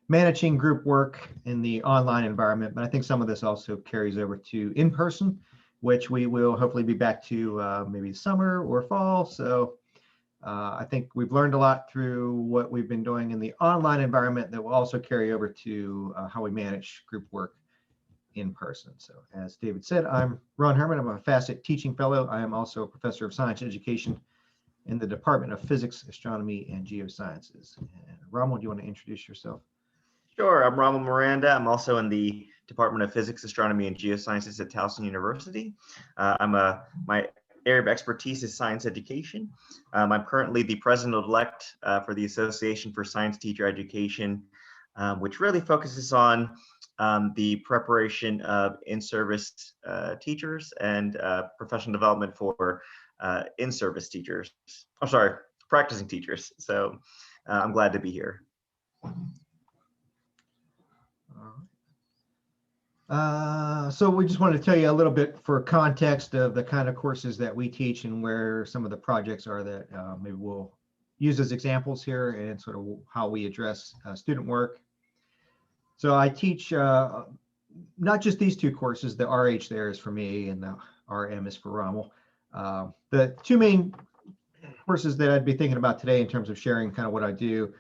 managing group work in the online environment, but I think some of this also carries over to in-person, which we will hopefully be back to maybe summer or fall. So I think we've learned a lot through what we've been doing in the online environment that will also carry over to how we manage group work in person. So as David said, I'm Ron Herman. I'm a FACET teaching fellow. I am also a professor of science education in the Department of Physics, Astronomy, and Geosciences. And Rommel, do you want to introduce yourself? Sure, I'm Rommel Miranda. I'm also in the Department of Physics, Astronomy, and Geosciences at Towson University. My area of expertise is science education. I'm currently the president-elect for the Association for Science Teacher Education, which really focuses on the preparation of in-service teachers and professional development for in-service teachers. I'm sorry, practicing teachers. So I'm glad to be here. So we just wanted to tell you a little bit for context of the kind of courses that we teach and where some of the projects are that maybe we'll use as examples here and sort of how we address student work. So I teach not just these two courses, the RH there is for me and the RM is for Rommel. The two main courses that I'd be thinking about today in terms of sharing kind of what I do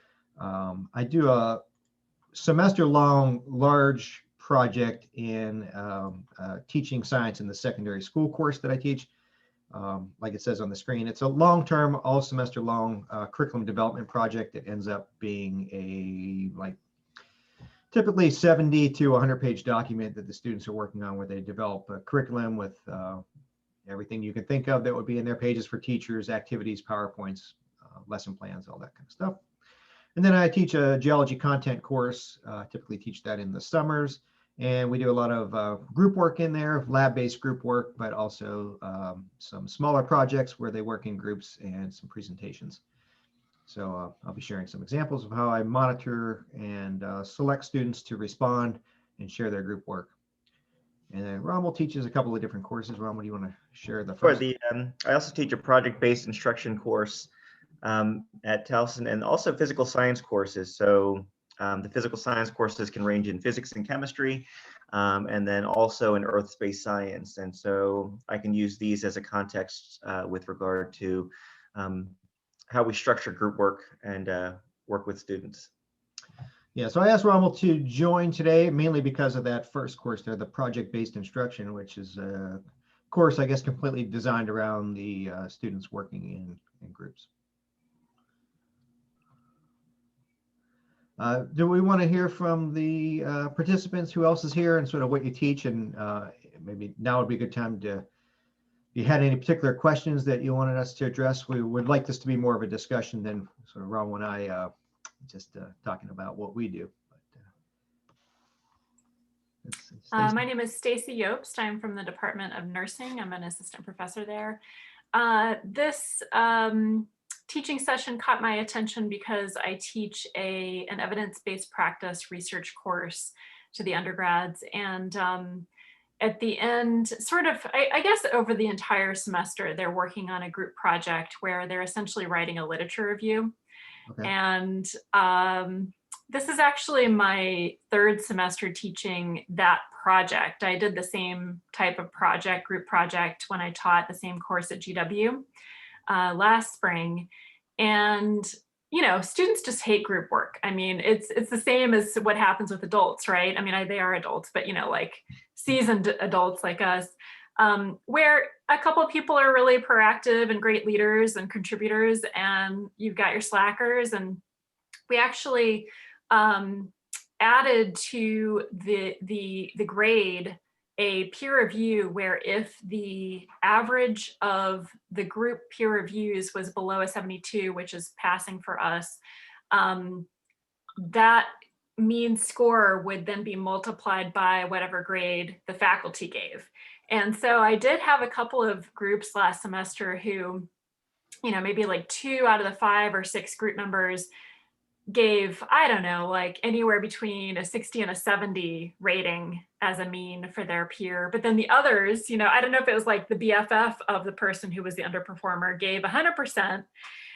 a semester-long large project in teaching science in the secondary school course that I teach. Like it says on the screen, it's a long-term, all semester long curriculum development project that ends up being a typically 70 to 100-page document that the students are working on, where they develop a curriculum with everything you can think of that would be in their pages for teachers, activities, PowerPoints, lesson plans, all that kind of stuff. And then I teach a geology content course, typically teach that in the summers. And we do a lot of group work in there, lab-based group work, but also some smaller projects where they work in groups and some presentations. So I'll be sharing some examples of how I monitor and select students to respond and share their group work. And then Rommel teaches a couple of different courses. Rommel, do you want to share the first? I also teach a project-based instruction course at Towson, and also physical science courses. So the physical science courses can range in physics and chemistry, and then also in earth space science. And so I can use these as a context with regard to how we structure group work and work with students. Yeah, so I asked Rommel to join today mainly because of that first course there, the project-based instruction, which is a course, I guess, completely designed around the students working in groups. Do we want to hear from the participants? Who else is here and sort of what you teach? And maybe now would be a good time to, if you had any particular questions that you wanted us to address. We would like this to be more of a discussion than sort of Rommel and I just talking about what we do. But, my name is Stacy Yobst. I'm from the Department of Nursing. I'm an assistant professor there. This teaching session caught my attention because I teach an evidence-based practice research course to the undergrads. And at the end, sort of, I guess over the entire semester, they're working on a group project where they're essentially writing a literature review. Okay. And this is actually my third semester teaching that project. I did the same type of project, group project, when I taught the same course at GW last spring. And, you know, students just hate group work. I mean, it's the same as what happens with adults, right? I mean, they are adults, but, you know, like seasoned adults like us, where a couple of people are really proactive and great leaders and contributors, and you've got your slackers. And we actually added to the grade a peer review where if the average of the group peer reviews was below a 72, which is passing for us, that mean score would then be multiplied by whatever grade the faculty gave. And so I did have a couple of groups last semester who, you know, maybe like 2 out of the 5 or 6 group members gave, I don't know, like anywhere between a 60 and a 70 rating as a mean for their peer. But then the others, you know, I don't know if it was like the BFF of the person who was the underperformer gave 100%.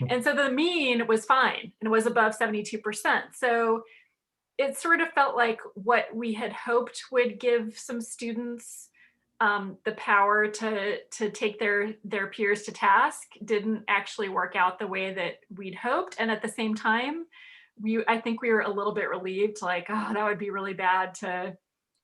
And so the mean was fine and it was above 72%. So it sort of felt like what we had hoped would give some students the power to take their peers to task didn't actually work out the way that we'd hoped. And at the same time, I think we were a little bit relieved, like, oh, that would be really bad to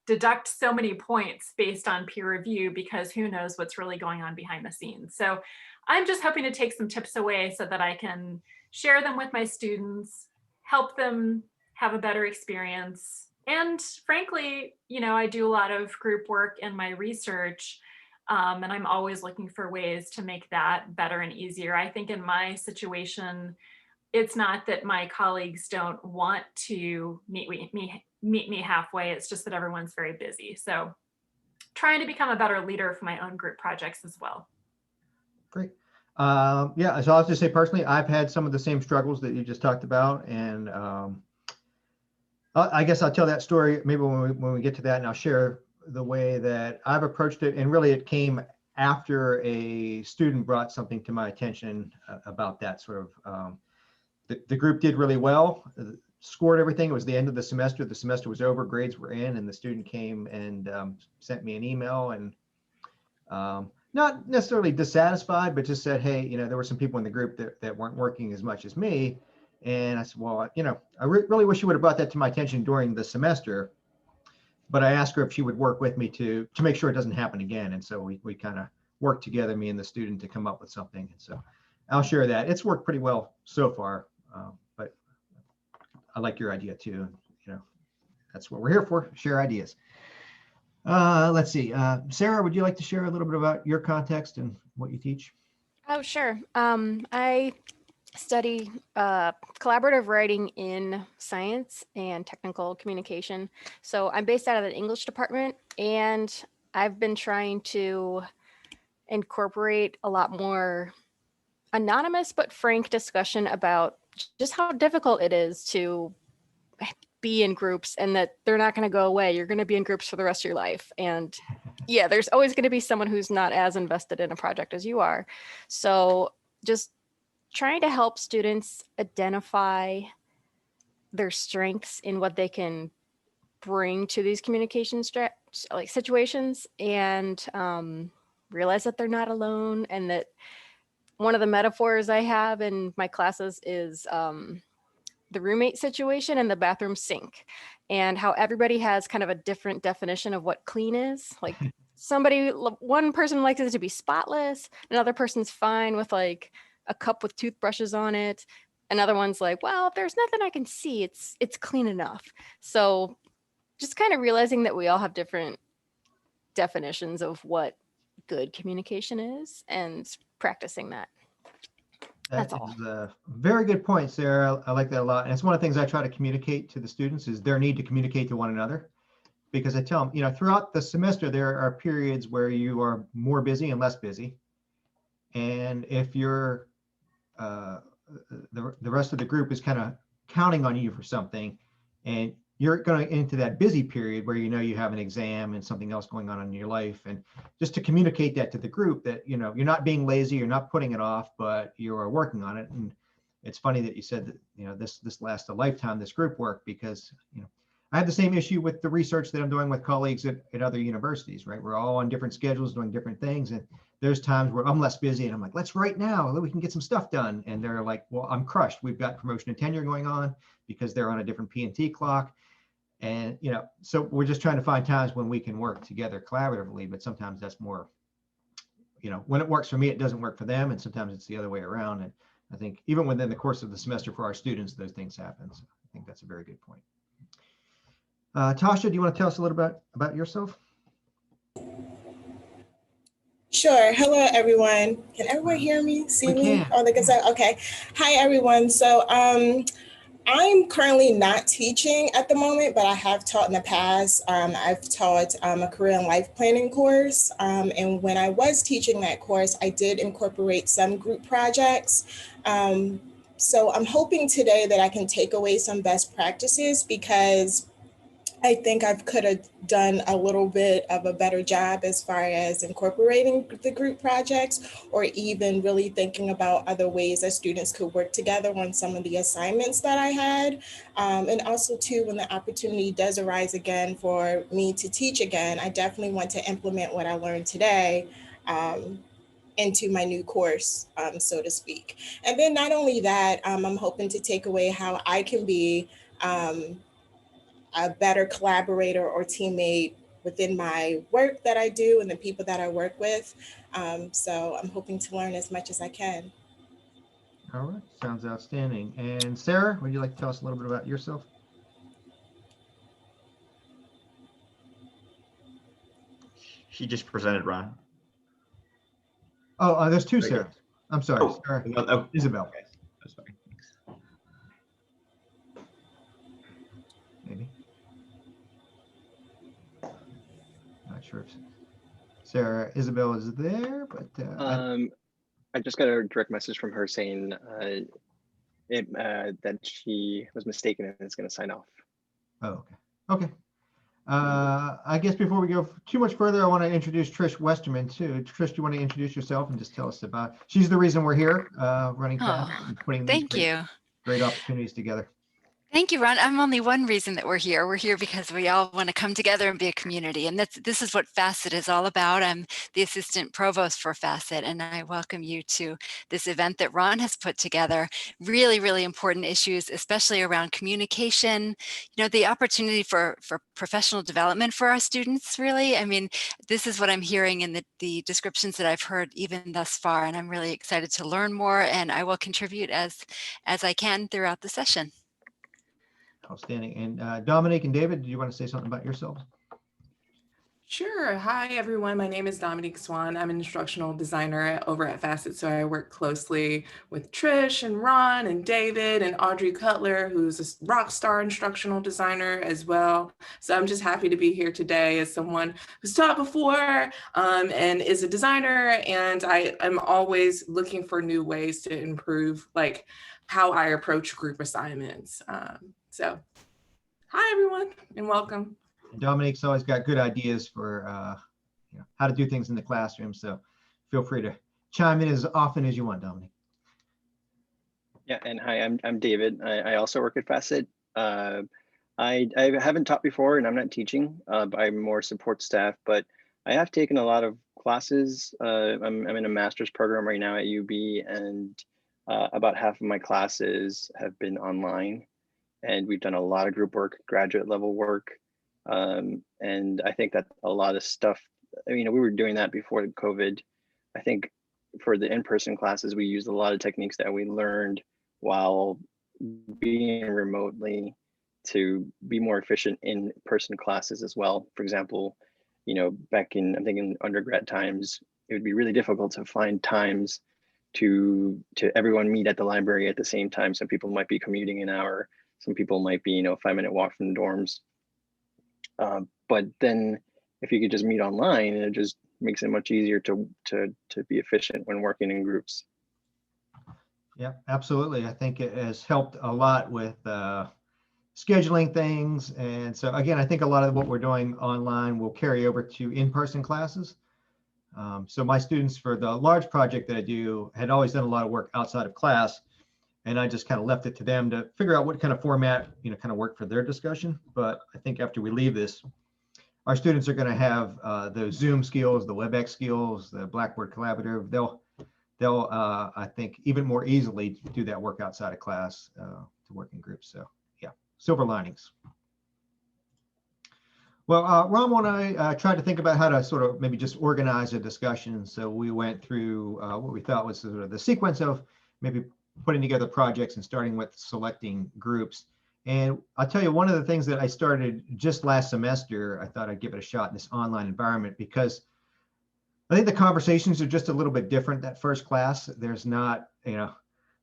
deduct so many points based on peer review, because who knows what's really going on behind the scenes. So I'm just hoping to take some tips away so that I can share them with my students, help them have a better experience. And frankly, I do a lot of group work in my research, and I'm always looking for ways to make that better and easier. I think in my situation, it's not that my colleagues don't want to meet me halfway. It's just that everyone's very busy. So trying to become a better leader for my own group projects as well. Great. Yeah, so I'll just say personally, I've had some of the same struggles that you just talked about, and I guess I'll tell that story maybe when we get to that, and I'll share the way that I've approached it. And really, it came after a student brought something to my attention about that sort of. The group did really well, scored everything. It was the end of the semester. The semester was over, grades were in, and the student came and sent me an email, and not necessarily dissatisfied, but just said, hey, there were some people in the group that weren't working as much as me. And I said, well, I really wish you would have brought that to my attention during the semester. But I asked her if she would work with me to make sure it doesn't happen again. And so we kind of worked together, me and the student, to come up with something. And so I'll share that. It's worked pretty well so far. But I like your idea too. That's what we're here for, share ideas. Let's see. Sarah, would you like to share a little bit about your context and what you teach? Oh, sure. I study collaborative writing in science and technical communication. So I'm based out of the English department, and I've been trying to incorporate a lot more anonymous but frank discussion about just how difficult it is to be in groups, and that they're not going to go away. You're going to be in groups for the rest of your life. And yeah, there's always going to be someone who's not as invested in a project as you are. So just trying to help students identify their strengths in what they can bring to these communication situations, and realize that they're not alone, and that one of the metaphors I have in my classes is the roommate situation and the bathroom sink, and how everybody has kind of a different definition of what clean is. Like one person likes it to be spotless, another person's fine with like a cup with toothbrushes on it. Another one's like, well, if there's nothing I can see, it's clean enough. So just kind of realizing that we all have different definitions of what good communication is, and practicing that. That's all. That is a very good point, Sarah. I like that a lot. And it's one of the things I try to communicate to the students is their need to communicate to one another. Because I tell them, throughout the semester, there are periods where you are more busy and less busy. And if you're, the rest of the group is kind of counting on you for something, and you're going into that busy period where you have an exam and something else going on in your life, and just to communicate that to the group that you're not being lazy, you're not putting it off, but you are working on it. And it's funny that you said that this lasts a lifetime, this group work, because I have the same issue with the research that I'm doing with colleagues at other universities, right? We're all on different schedules doing different things, and there's times where I'm less busy and I'm like, let's write now, we can get some stuff done. And they're like, well, I'm crushed. We've got promotion and tenure going on because they're on a different P&T clock. And, so we're just trying to find times when we can work together collaboratively, but sometimes that's more, when it works for me, it doesn't work for them. And sometimes it's the other way around. And I think even within the course of the semester for our students, those things happen. So I think that's a very good point. Tasha, do you want to tell us a little bit about yourself? Sure. Hello, everyone. Can everyone hear me, see We me? can. On the good side? Okay. Hi, everyone. So I'm currently not teaching at the moment, but I have taught in the past. I've taught a career and life planning course. And when I was teaching that course, I did incorporate some group projects. So I'm hoping today that I can take away some best practices, because I think I could have done a little bit of a better job as far as incorporating the group projects, or even really thinking about other ways that students could work together on some of the assignments that I had. And also too, when the opportunity does arise again for me to teach again, I definitely want to implement what I learned today into my new course, so to speak. And then not only that, I'm hoping to take away how I can be a better collaborator or teammate within my work that I do and the people that I work with. So I'm hoping to learn as much as I can. All right, sounds outstanding. And Sarah, would you like to tell us a little bit about yourself? She just presented, Ron. Oh, there's two Very good. Sarahs. I'm sorry, Oh, Sarah. oh, Isabel, okay. I'm sorry. Thanks. maybe. Not sure if Sarah Isabel is there, but I just got a direct message from her saying that she was mistaken and is going to sign off. oh, okay. Okay. I guess before we go too much further, I want to introduce Trish Westerman too. Trish, do you want to introduce yourself and just tell us about? She's the reason we're here, running class and putting these great opportunities together. Thank you, Ron. I'm only one reason that we're here. We're here because we all want to come together and be a community. And this is what FACET is all about. I'm the assistant provost for FACET, and I welcome you to this event that Ron has put together. Really, really important issues, especially around communication, you know, the opportunity for professional development for our students, really. I mean, this is what I'm hearing in the descriptions that I've heard even thus far, and I'm really excited to learn more, and I will contribute as I can throughout the session. Outstanding. And Dominique and David, do you want to say something about yourselves? Sure. Hi, everyone. My name is Dominique Swan. I'm an instructional designer over at FACET. So I work closely with Trish and Ron and David and Audrey Cutler, who's a rock star instructional designer as well. So I'm just happy to be here today as someone who's taught before and is a designer. And I am always looking for new ways to improve like how I approach group assignments. So hi, everyone, and welcome. And Dominique's always got good ideas for how to do things in the classroom. So feel free to chime in as often as you want, Dominique. Yeah, and hi, I'm David. I also work at FACET. I haven't taught before, and I'm not teaching. I'm more support staff, but I have taken a lot of classes. I'm in a master's program right now at UB, and about half of my classes have been online. And we've done a lot of group work, graduate level work. And I think that a lot of stuff, I mean, we were doing that before COVID. I think for the in-person classes, we used a lot of techniques that we learned while being remotely to be more efficient in person classes as well. For example, you know, back in, I'm thinking undergrad times, it would be really difficult to find times to everyone meet at the library at the same time. Some people might be commuting an hour. Some people might be, you know, a 5-minute walk from the dorms. But then if you could just meet online, it just makes it much easier to be efficient when working in groups. Yeah, absolutely. I think it has helped a lot with scheduling things. And so again, I think a lot of what we're doing online will carry over to in-person classes. So my students for the large project that I do had always done a lot of work outside of class. And I just kind of left it to them to figure out what kind of format, you know, kind of work for their discussion. But I think after we leave this, our students are going to have those Zoom skills, the WebEx skills, the Blackboard Collaborative. They'll I think, even more easily do that work outside of class to work in groups. So yeah, silver linings. Well, Ram and I tried to think about how to sort of maybe just organize a discussion. So we went through what we thought was sort of the sequence of maybe putting together projects and starting with selecting groups. And I'll tell you, one of the things that I started just last semester, I thought I'd give it a shot in this online environment, because I think the conversations are just a little bit different that first class. There's not, you know,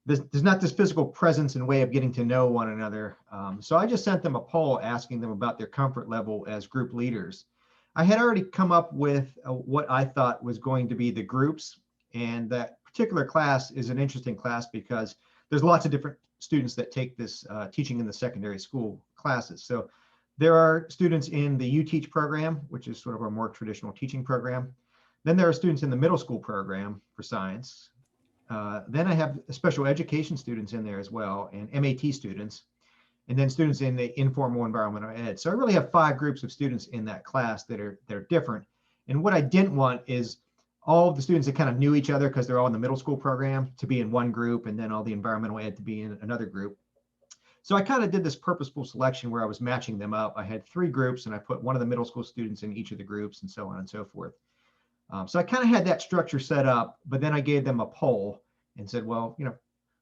there's not this physical presence and way of getting to know one another. So I just sent them a poll asking them about their comfort level as group leaders. I had already come up with what I thought was going to be the groups, and that particular class is an interesting class because there's lots of different students that take this teaching in the secondary school classes. So There are students in the UTeach program, which is sort of our more traditional teaching program. Then there are students in the middle school program for science. Then I have special education students in there as well, and MAT students, and then students in the informal environmental ed. So I really have 5 groups of students in that class that are different. And what I didn't want is all of the students that kind of knew each other because they're all in the middle school program to be in one group, and then all the environmental ed to be in another group. So I kind of did this purposeful selection where I was matching them up. I had 3 groups, and I put one of the middle school students in each of the groups, and so on and so forth. So I kind of had that structure set up, but then I gave them a poll and said, well,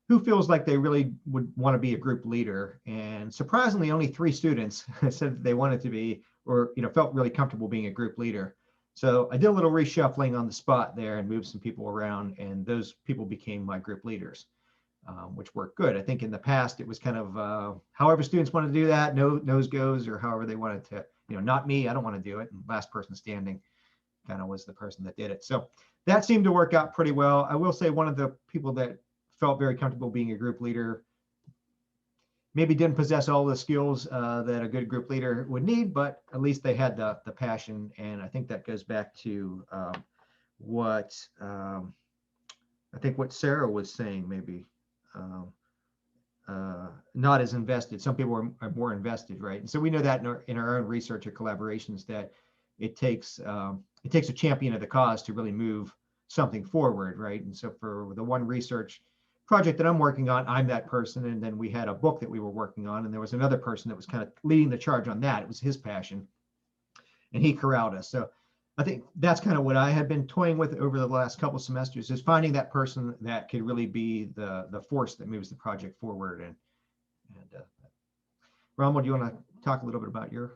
who feels like they really would want to be a group leader? And surprisingly, only 3 students said that they wanted to be, or felt really comfortable being a group leader. So I did a little reshuffling on the spot there and moved some people around, and those people became my group leaders, which worked good. I think in the past it was kind of however students want to do that, nose goes, or however they wanted to, not me, I don't want to do it. And last person standing kind of was the person that did it. So that seemed to work out pretty well. I will say one of the people that felt very comfortable being a group leader maybe didn't possess all the skills that a good group leader would need, but at least they had the passion. And I think that goes back to what Sarah was saying, maybe not as invested. Some people are more invested, right? And so we know that in our own research or collaborations that it takes a champion of the cause to really move something forward, right? And so for the one research project that I'm working on, I'm that person. And then we had a book that we were working on, and there was another person that was kind of leading the charge on that. It was his passion, and he corralled us. So I think that's kind of what I had been toying with over the last couple of semesters, is finding that person that could really be the force that moves the project forward. And Rommel, do you want to talk a little bit about your?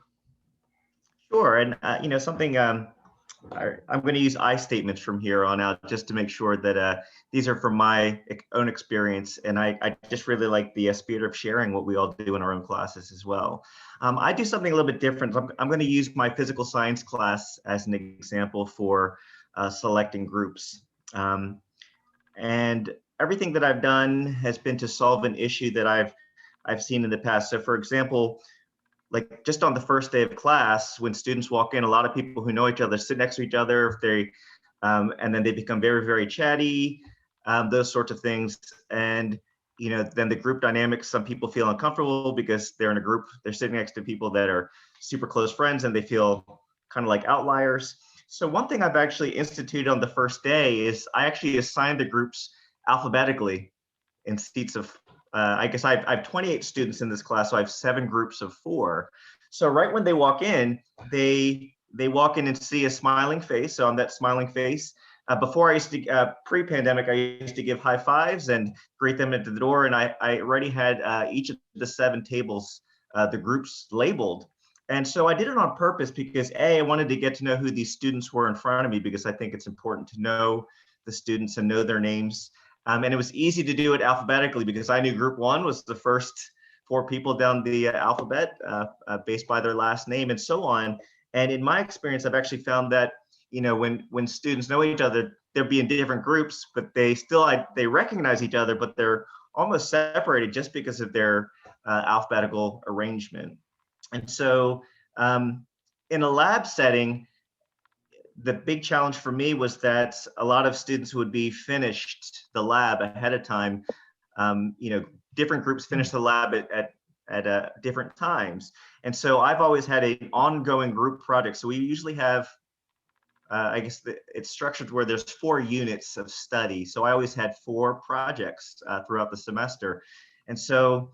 Sure, and something I'm going to use I statements from here on out just to make sure that these are from my own experience, and I just really like the spirit of sharing what we all do in our own classes as well. I do something a little bit different. I'm going to use my physical science class as an example for selecting groups. And everything that I've done has been to solve an issue that I've seen in the past. So for example, like just on the first day of class, when students walk in, a lot of people who know each other sit next to each other, if they, and then they become very, very chatty, those sorts of things. And, then the group dynamics, some people feel uncomfortable because they're in a group, they're sitting next to people that are super close friends, and they feel kind of like outliers. So one thing I've actually instituted on the first day is I actually assigned the groups alphabetically in seats of, I guess I have 28 students in this class, so I have 7 groups of 4. So right when they walk in, they walk in and see a smiling face. So on that smiling face, before I used to, pre-pandemic, I used to give high fives and greet them at the door. And I already had each of the 7 tables, the groups labeled. And so I did it on purpose because I wanted to get to know who these students were in front of me, because I think it's important to know the students and know their names. And it was easy to do it alphabetically because I knew group 1 was the first 4 people down the alphabet based by their last name and so on. And in my experience, I've actually found that, when students know each other, they'll be in different groups, but they recognize each other, but they're almost separated just because of their alphabetical arrangement. And so in a lab setting, the big challenge for me was that a lot of students would be finished the lab ahead of time. Different groups finish the lab at different times. And so I've always had an ongoing group project. So we usually have, I guess it's structured where there's 4 units of study. So I always had 4 projects throughout the semester. And so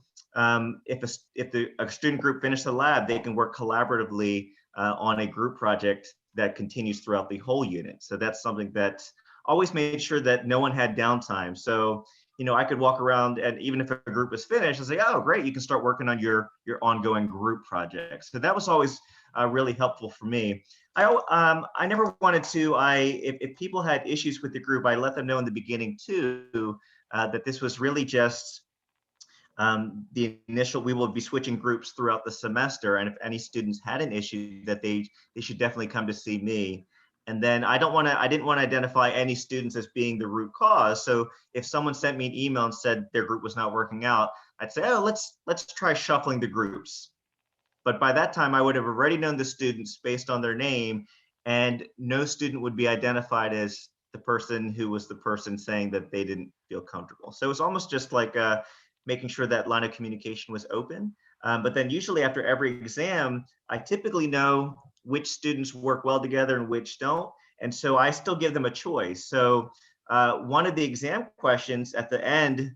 if a student group finished the lab, they can work collaboratively on a group project that continues throughout the whole unit. So that's something that always made sure that no one had downtime. So, I could walk around, and even if a group was finished, I'd say, oh, great, you can start working on your ongoing group projects. So that was always really helpful for me. I never wanted to, if people had issues with the group, I let them know in the beginning too, that this was really just the initial, we will be switching groups throughout the semester. And if any students had an issue, that they should definitely come to see me. And then I didn't want to identify any students as being the root cause. So if someone sent me an email and said their group was not working out, I'd say, oh, let's try shuffling the groups. But by that time, I would have already known the students based on their name, and no student would be identified as the person who was the person saying that they didn't feel comfortable. So it's almost just like making sure that line of communication was open. But then usually after every exam, I typically know which students work well together and which don't. And so I still give them a choice. So one of the exam questions at the end,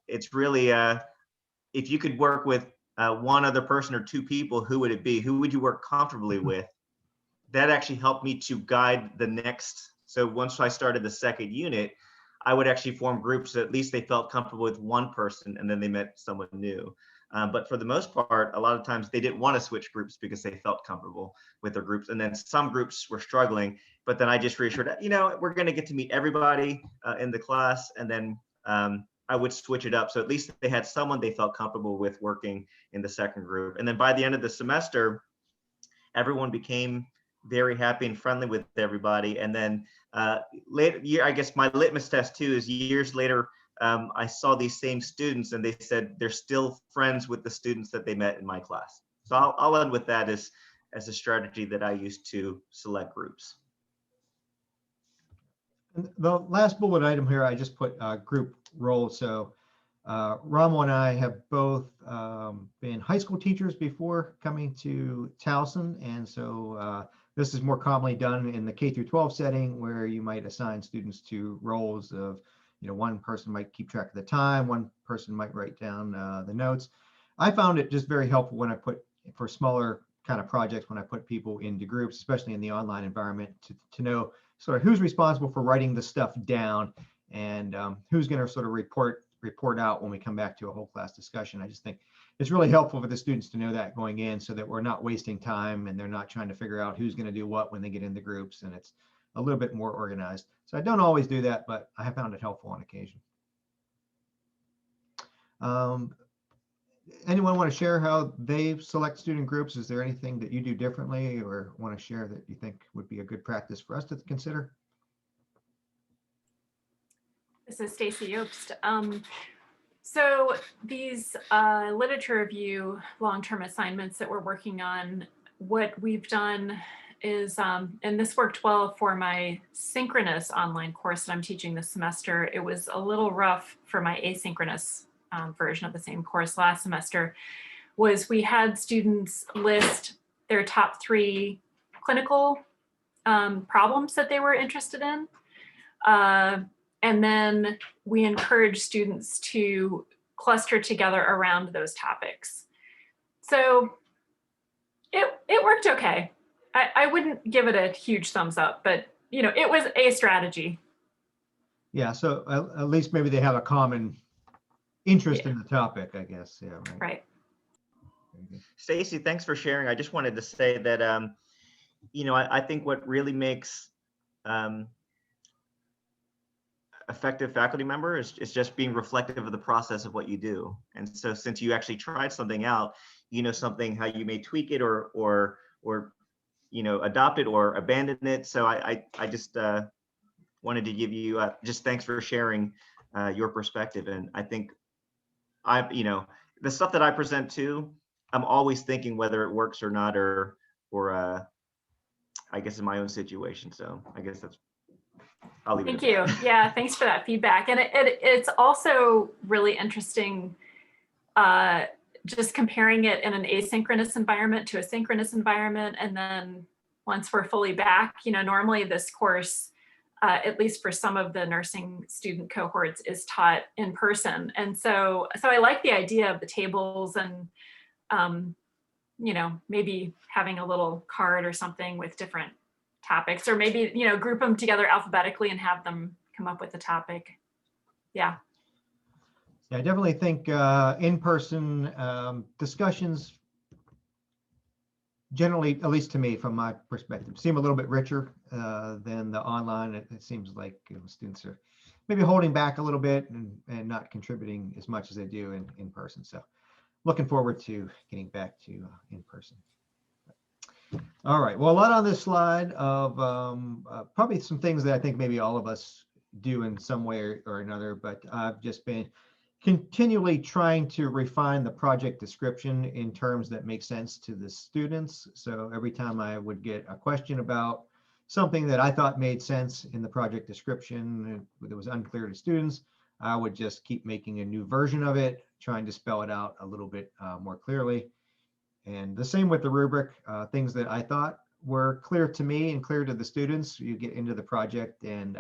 it's really, if you could work with one other person or two people, who would it be? Who would you work comfortably with? That actually helped me to guide the next. So once I started the second unit, I would actually form groups that at least they felt comfortable with one person, and then they met someone new. But for the most part, a lot of times they didn't want to switch groups because they felt comfortable with their groups. And then some groups were struggling, but then I just reassured that, we're going to get to meet everybody in the class. And then I would switch it up. So at least they had someone they felt comfortable with working in the second group. And then by the end of the semester, everyone became very happy and friendly with everybody. And then later, I guess my litmus test too is years later, I saw these same students and they said they're still friends with the students that they met in my class. So I'll end with that as a strategy that I use to select groups. And the last bullet item here, I just put group roles. So Ramo and I have both been high school teachers before coming to Towson. And so this is more commonly done in the K through 12 setting, where you might assign students to roles of, one person might keep track of the time, one person might write down the notes. I found it just very helpful when I put, for smaller kind of projects, when I put people into groups, especially in the online environment, to know sort of who's responsible for writing the stuff down and who's going to sort of report out when we come back to a whole class discussion. I just think it's really helpful for the students to know that going in, so that we're not wasting time and they're not trying to figure out who's going to do what when they get into groups, and it's a little bit more organized. So I don't always do that, but I have found it helpful on occasion. Anyone want to share how they select student groups? Is there anything that you do differently or want to share that you think would be a good practice for us to consider? This is Stacy Obst. So these literature review long-term assignments that we're working on, what we've done is, and this worked well for my synchronous online course that I'm teaching this semester. It was a little rough for my asynchronous version of the same course last semester, was we had students list their top 3 clinical problems that they were interested in. And then we encourage students to cluster together around those topics. So it worked okay. I wouldn't give it a huge thumbs up, but it was a strategy. Yeah, so at least maybe they have a common interest in the topic, I guess. Yeah, Right. Stacy, thanks for sharing. I just wanted to say that, I think what really makes effective faculty member is just being reflective of the process of what you do. And so since you actually tried something out, something, how you may tweak it or adopt it or abandon it. So I just wanted to give you just thanks for sharing your perspective. And I think the stuff that I present too, I'm always thinking whether it works or not, or I guess in my own situation. So I guess that's, I'll leave it. Thank you. Yeah, thanks for that feedback. And it's also really interesting just comparing it in an asynchronous environment to a synchronous environment. And then once we're fully back, normally this course, at least for some of the nursing student cohorts, is taught in person. And so I like the idea of the tables and, maybe having a little card or something with different topics, or maybe, group them together alphabetically and have them come up with a topic. Yeah. Yeah, I definitely think in-person discussions generally, at least to me, from my perspective, seem a little bit richer than the online. It seems like students are maybe holding back a little bit and not contributing as much as they do in person. So looking forward to getting back to in person. All right, well, a lot on this slide of probably some things that I think maybe all of us do in some way or another, but I've just been continually trying to refine the project description in terms that make sense to the students. So every time I would get a question about something that I thought made sense in the project description that was unclear to students, I would just keep making a new version of it, trying to spell it out a little bit more clearly. And the same with the rubric, things that I thought were clear to me and clear to the students. You get into the project and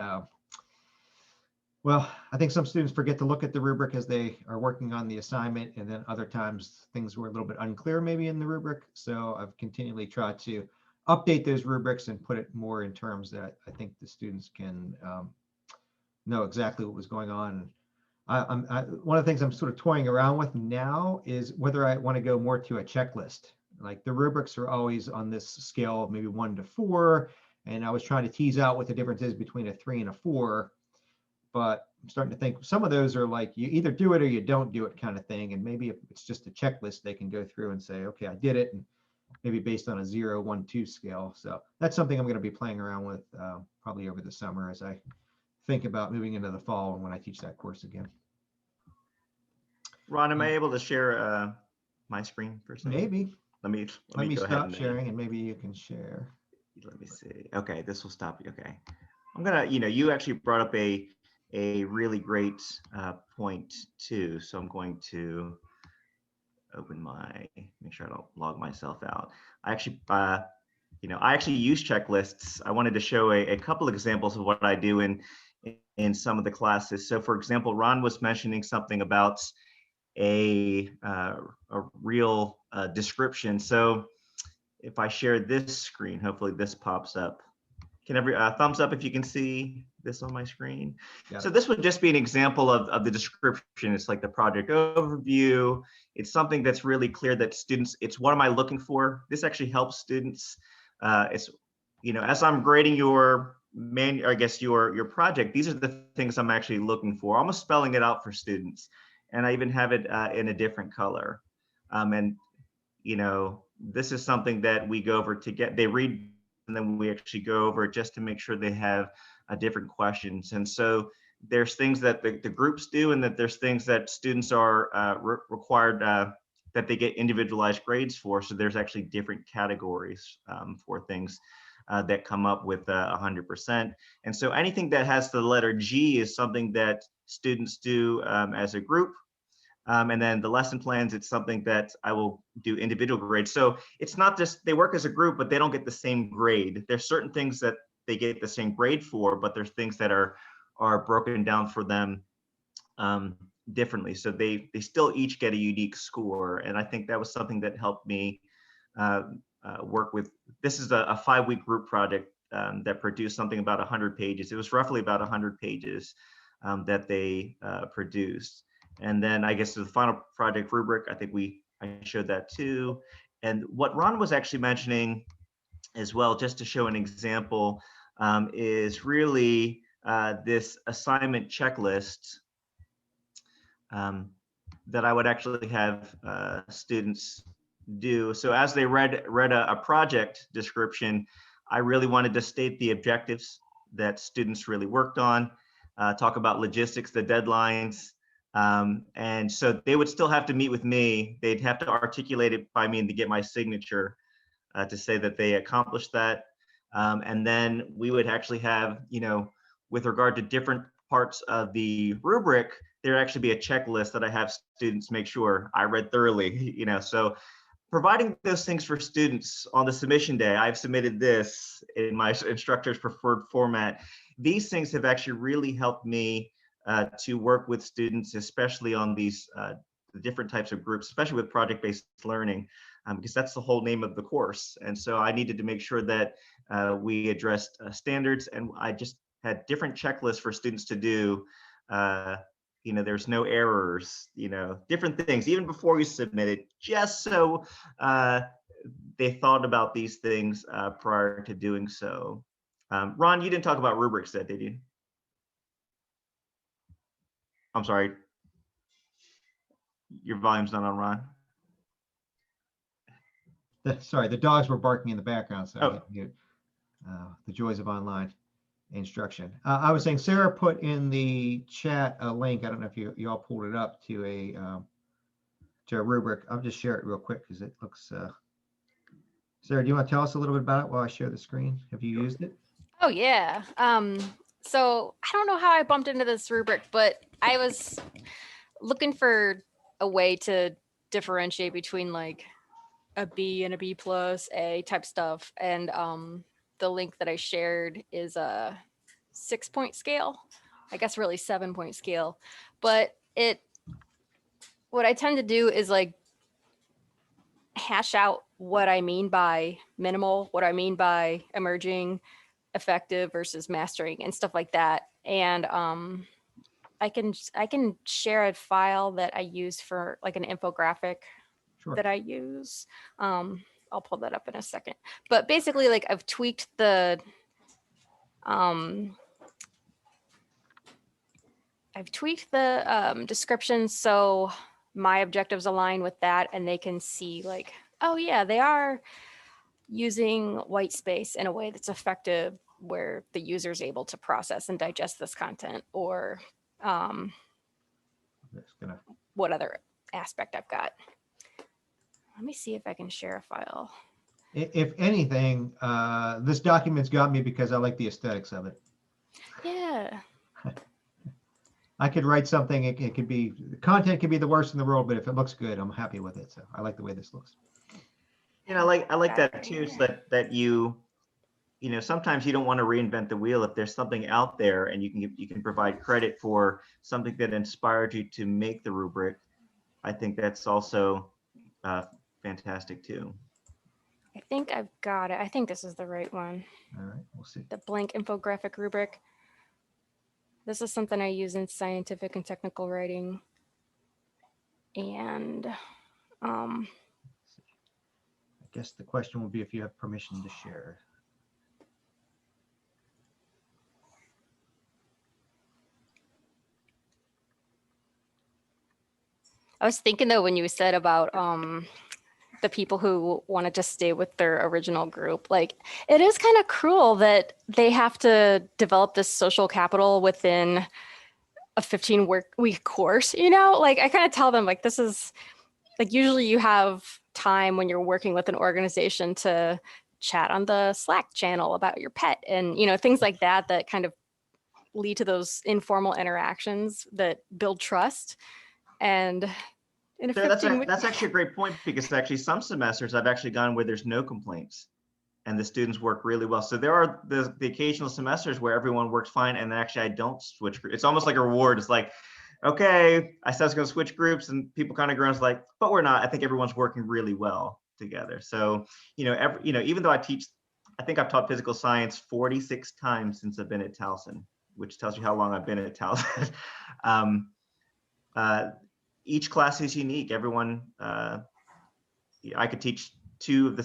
well, I think some students forget to look at the rubric as they are working on the assignment, and then other times things were a little bit unclear maybe in the rubric. So I've continually tried to update those rubrics and put it more in terms that I think the students can know exactly what was going on. One of the things I'm sort of toying around with now is whether I want to go more to a checklist. Like the rubrics are always on this scale of maybe 1 to 4, and I was trying to tease out what the difference is between a 3 and a 4. But I'm starting to think some of those are like you either do it or you don't do it kind of thing. And maybe if it's just a checklist, they can go through and say, okay, I did it. And maybe based on a 0, 1, 2 scale. So that's something I'm going to be playing around with probably over the summer as I think about moving into the fall and when I teach that course again. Ron, am I able to share my screen for a second? Maybe. Let me Let me go ahead stop and sharing and maybe you can share. let me see. Okay, this will stop you. Okay. I'm gonna, you actually brought up a really great point too. So I'm going to open make sure I don't log myself out. I actually, I actually use checklists. I wanted to show a couple examples of what I do in some of the classes. So for example, Ron was mentioning something about a real description. So if I share this screen, hopefully this pops up. Can every thumbs up if you can see this on my screen? Yeah. So this would just be an example of the description. It's like the project overview. It's something that's really clear that students, it's what am I looking for? This actually helps students. It's, as I'm grading your your project, these are the things I'm actually looking for, almost spelling it out for students. And I even have it in a different color. This is something that we go over they read, and then we actually go over just to make sure they have different questions. And so there's things that the groups do, and that there's things that students are required that they get individualized grades for. So there's actually different categories for things that come up with 100%. And so anything that has the letter G is something that students do as a group. And then the lesson plans, it's something that I will do individual grades. So it's not just they work as a group, but they don't get the same grade. There's certain things that they get the same grade for, but there's things that are broken down for them differently. So they still each get a unique score. And I think that was something that helped me work with. This is a 5-week group project that produced something about 100 pages. It was roughly about 100 pages that they produced. And then I guess the final project rubric, I think I showed that too. And what Ron was actually mentioning as well, just to show an example, is really this assignment checklist that I would actually have students do. So as they read a project description, I really wanted to state the objectives that students really worked on, talk about logistics, the deadlines. And so they would still have to meet with me. They'd have to articulate it by me and to get my signature to say that they accomplished that. And then we would actually have, with regard to different parts of the rubric, there'd actually be a checklist that I have students make sure I read thoroughly, so providing those things for students on the submission day. I've submitted this in my instructor's preferred format. These things have actually really helped me to work with students, especially on these different types of groups, especially with project-based learning, because that's the whole name of the course. And so I needed to make sure that we addressed standards, and I just had different checklists for students to do. There's no errors, different things, even before you submit it, just so they thought about these things prior to doing so. Ron, you didn't talk about rubrics, did you? I'm sorry. Your volume's not on, Ron. Sorry, the dogs were barking in the background, so I Oh. didn't mute. The joys of online. instruction. I was saying Sarah put in the chat a link. I don't know if you all pulled it up to a rubric. I'll just share it real quick because it looks. Sarah, do you want to tell us a little bit about it while I share the screen? Have you used it? Oh yeah. So I don't know how I bumped into this rubric, but I was looking for a way to differentiate between like a B and a B plus A type stuff. And the link that I shared is a 6-point scale, I guess really 7-point scale. But what I tend to do is like hash out what I mean by minimal, what I mean by emerging, effective versus mastering and stuff like that. And I can share a file that I use for like an infographic Sure. that I use. I'll pull that up in a second. But basically, like I've tweaked the description so my objectives align with that, and they can see like, oh yeah, they are using white space in a way that's effective where the user is able to process and digest this content, or That's gonna. what other aspect I've got. Let me see if I can share a file. If anything, this document's got me because I like the aesthetics of it. Yeah. I could write something, it could be, the content could be the worst in the world, but if it looks good, I'm happy with it. So I like the way this looks. You know, I like that too, so that you know, sometimes you don't want to reinvent the wheel. If there's something out there and you can provide credit for something that inspired you to make the rubric, I think that's also fantastic too. I think I've got it. I think this is the right one. All right, we'll see. The blank infographic rubric. This is something I use in scientific and technical writing. And I guess the question will be if you have permission to share. I was thinking though, when you said about the people who wanted to stay with their original group, like it is kind of cruel that they have to develop this social capital within a 15-week course, you know? Like I kind of tell them like, this is like, usually you have time when you're working with an organization to chat on the Slack channel about your pet and, you know, things like that, that kind of lead to those informal interactions that build trust. And in a So that's 15 that's actually a great point, because actually some semesters I've actually gone where there's no complaints and the students work really well. So there are the occasional semesters where everyone works fine, and actually I don't switch groups. It's almost like a reward. It's like, okay, I said I was going to switch groups, and people kind of groan. It's like, but we're not. I think everyone's working really well together. So even though I think I've taught physical science 46 times since I've been at Towson, which tells you how long I've been at Towson. Each class is unique. Everyone, I could teach two of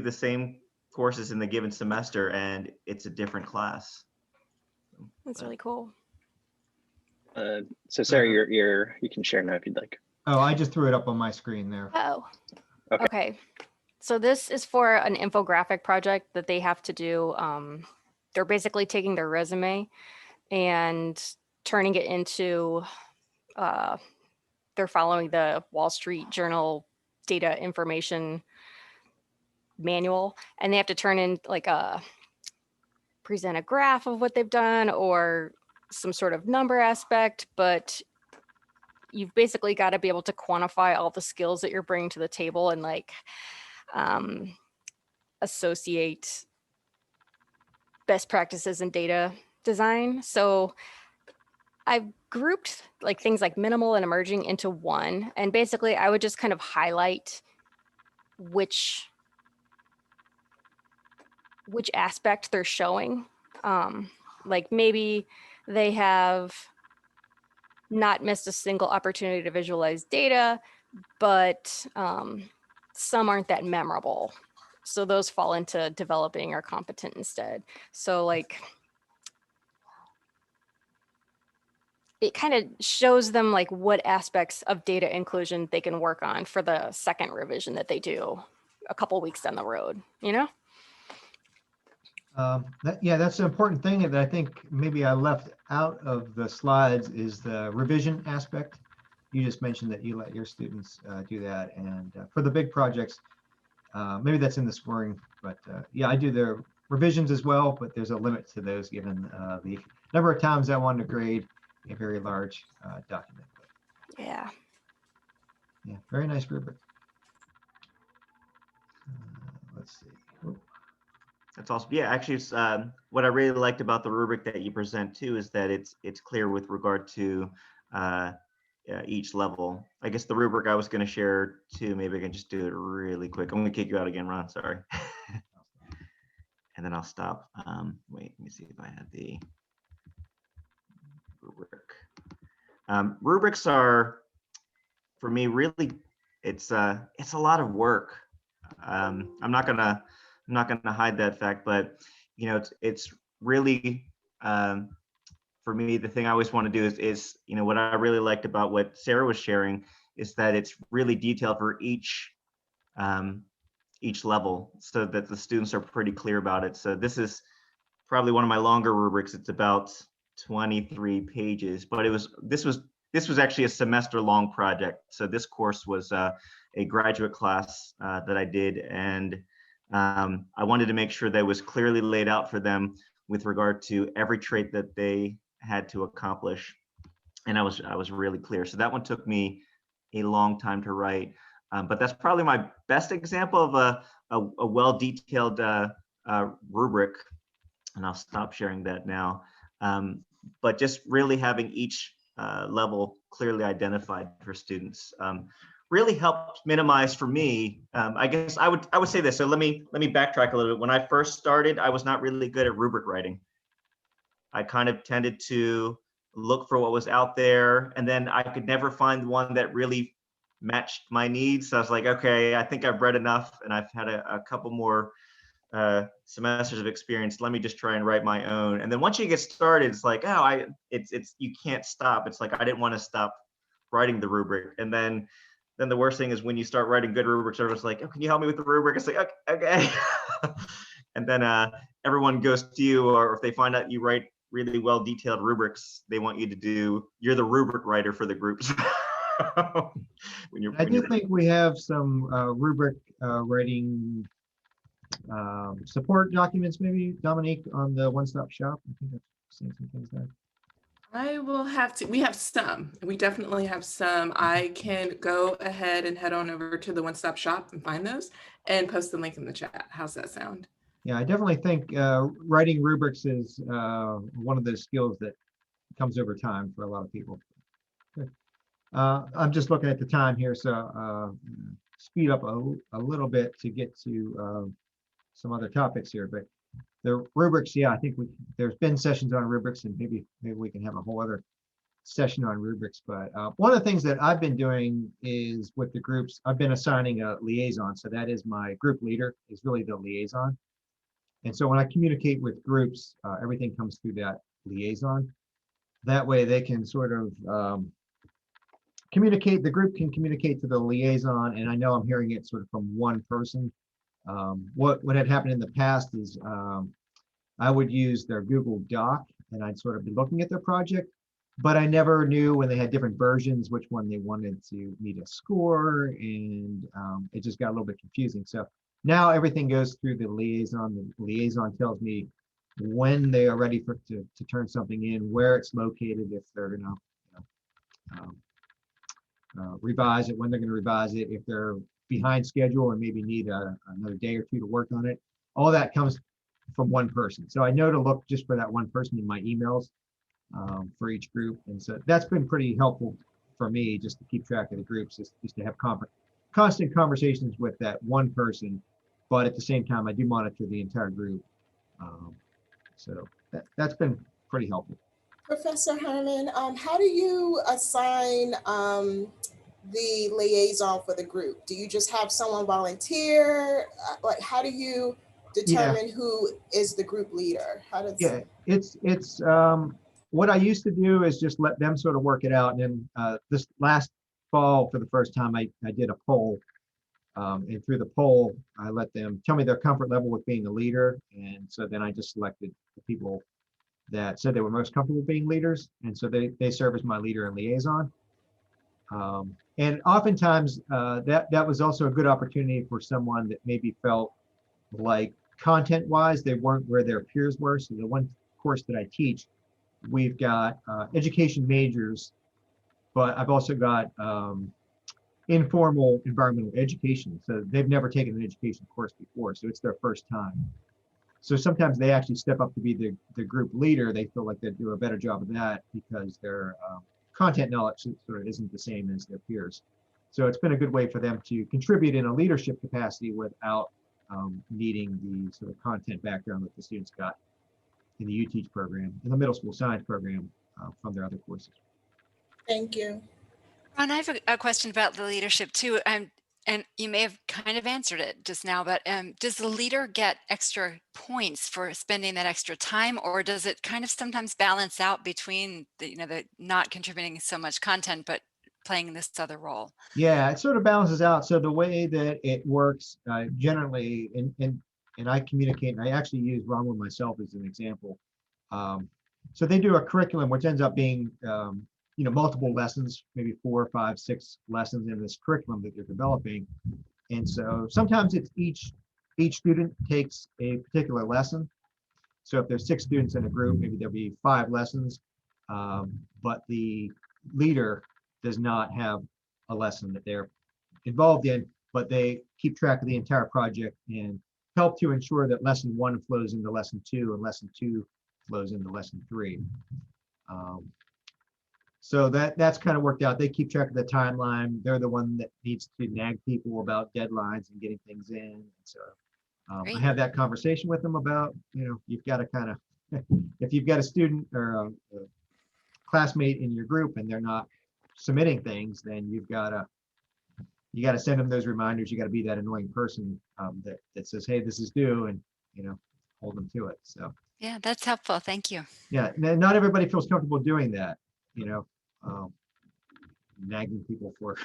the same courses in the given semester, and it's a different class. That's really cool. So Sarah, you can share now if you'd like. Oh, I just threw it up on my screen there. Oh, Okay. okay. So this is for an infographic project that they have to do. They're basically taking their resume and turning it into, they're following the Wall Street Journal data information manual, and they have to turn in like present a graph of what they've done or some sort of number aspect, but you've basically got to be able to quantify all the skills that you're bringing to the table and like associate best practices in data design. So I've grouped like things like minimal and emerging into one, and basically I would just kind of highlight which aspect they're showing. Like maybe they have not missed a single opportunity to visualize data, but some aren't that memorable. So those fall into developing or competent instead. So like, it kind of shows them like what aspects of data inclusion they can work on for the second revision that they do a couple weeks down the road, you know? Yeah, that's an important thing that I think maybe I left out of the slides is the revision aspect. You just mentioned that you let your students do that, and for the big projects, maybe that's in the scoring, but yeah, I do the revisions as well, but there's a limit to those given the number of times I want to grade a very large document. Yeah. Yeah, very nice rubric. Let's see. Oh, That's awesome. Yeah, actually, it's, what I really liked about the rubric that you present too is that it's clear with regard to each level. I guess the rubric I was going to share too, maybe I can just do it really quick. I'm going to kick you out again, Ron. Sorry. And then I'll stop. Wait, let me see if I have the rubric. Rubrics are, for me, really, it's a lot of work. I'm not gonna hide that fact, but you know, it's really for me, the thing I always want to do is you know, what I really liked about what Sarah was sharing is that it's really detailed for each level, so that the students are pretty clear about it. So this is probably one of my longer rubrics. It's about 23 pages, but this was actually a semester long project. So this course was a graduate class that I did, and I wanted to make sure that it was clearly laid out for them with regard to every trait that they had to accomplish. And I was really clear. So that one took me a long time to write, but that's probably my best example of a well-detailed rubric. And I'll stop sharing that now. But just really having each level clearly identified for students really helped minimize for me. I guess I would say this. So let me backtrack a little bit. When I first started, I was not really good at rubric writing. I kind of tended to look for what was out there, and then I could never find one that really matched my needs. So I was like, okay, I think I've read enough, and I've had a couple more semesters of experience. Let me just try and write my own. And then once you get started, it's like, oh, it's you can't stop. It's like I didn't want to stop writing the rubric. And then the worst thing is when you start writing good rubrics, everyone's like, oh, can you help me with the rubric? It's like, okay. And then everyone goes to you, or if they find out you write really well detailed rubrics, they want you to you're the rubric writer for the groups. I do think we have some rubric writing support documents, maybe, Dominique, on the one-stop shop. I think I've seen some things there. I will have to, we have some, we definitely have some. I can go ahead and head on over to the one-stop shop and find those and post the link in the chat. How's that sound? Yeah, I definitely think writing rubrics is one of those skills that comes over time for a lot of people. Good. I'm just looking at the time here, so speed up a little bit to get to some other topics here, but the rubrics, yeah, I think there's been sessions on rubrics, and maybe we can have a whole other session on rubrics. But one of the things that I've been doing is with the groups, I've been assigning a liaison. So that is my group leader is really the liaison. And so when I communicate with groups, everything comes through that liaison. That way they can sort of communicate, the group can communicate to the liaison, and I know I'm hearing it sort of from one person. What had happened in the past is I would use their Google Doc, and I'd sort of be looking at their project, but I never knew when they had different versions which one they wanted me to score, and it just got a little bit confusing. So now everything goes through the liaison. The liaison tells me when they are ready to turn something in, where it's located, if they're going to revise it, when they're going to revise it, if they're behind schedule and maybe need another day or two to work on it. All that comes from one person. So I know to look just for that one person in my emails for each group. And so that's been pretty helpful for me, just to keep track of the groups, just to have constant conversations with that one person. But at the same time, I do monitor the entire group. So that's been pretty helpful. Professor Herman, how do you assign the liaison for the group? Do you just have someone volunteer? Like, how do you determine who is the group leader? It's what I used to do is just let them sort of work it out. And then this last fall, for the first time, I did a poll And through the poll, I let them tell me their comfort level with being a leader. And so then I just selected the people that said they were most comfortable being leaders. And so they serve as my leader and liaison. And oftentimes that was also a good opportunity for someone that maybe felt like content-wise, they weren't where their peers were. So the one course that I teach, we've got education majors, but I've also got informal environmental education. So they've never taken an education course before, so it's their first time. So sometimes they actually step up to be the group leader. They feel like they do a better job of that because their content knowledge sort of isn't the same as their peers. So it's been a good way for them to contribute in a leadership capacity without needing the sort of content background that the students got in the UTeach program, in the middle school science program from their other courses. Thank you. Ron, I have a question about the leadership too. And you may have kind of answered it just now, but does the leader get extra points for spending that extra time, or does it kind of sometimes balance out between the not contributing so much content, but playing this other role? Yeah, it sort of balances out. So the way that it works generally, and I communicate, and I actually use Ron myself as an example. So they do a curriculum which ends up being multiple lessons, maybe 4, 5, 6 lessons in this curriculum that they're developing. And so sometimes it's each student takes a particular lesson. So if there's 6 students in a group, maybe there'll be 5 lessons, but the leader does not have a lesson that they're involved in, but they keep track of the entire project and help to ensure that lesson 1 flows into lesson 2 and lesson 2 flows into lesson 3. So that's kind of worked out. They keep track of the timeline. They're the one that needs to nag people about deadlines and getting things in. So I have that conversation with them about, you've got to kind of, if you've got a student or a classmate in your group and they're not submitting things, then you got to send them those reminders. You got to be that annoying person that says, hey, this is due, and hold them to it. So yeah, that's helpful. Thank you. Yeah, not everybody feels comfortable doing that. Nagging people for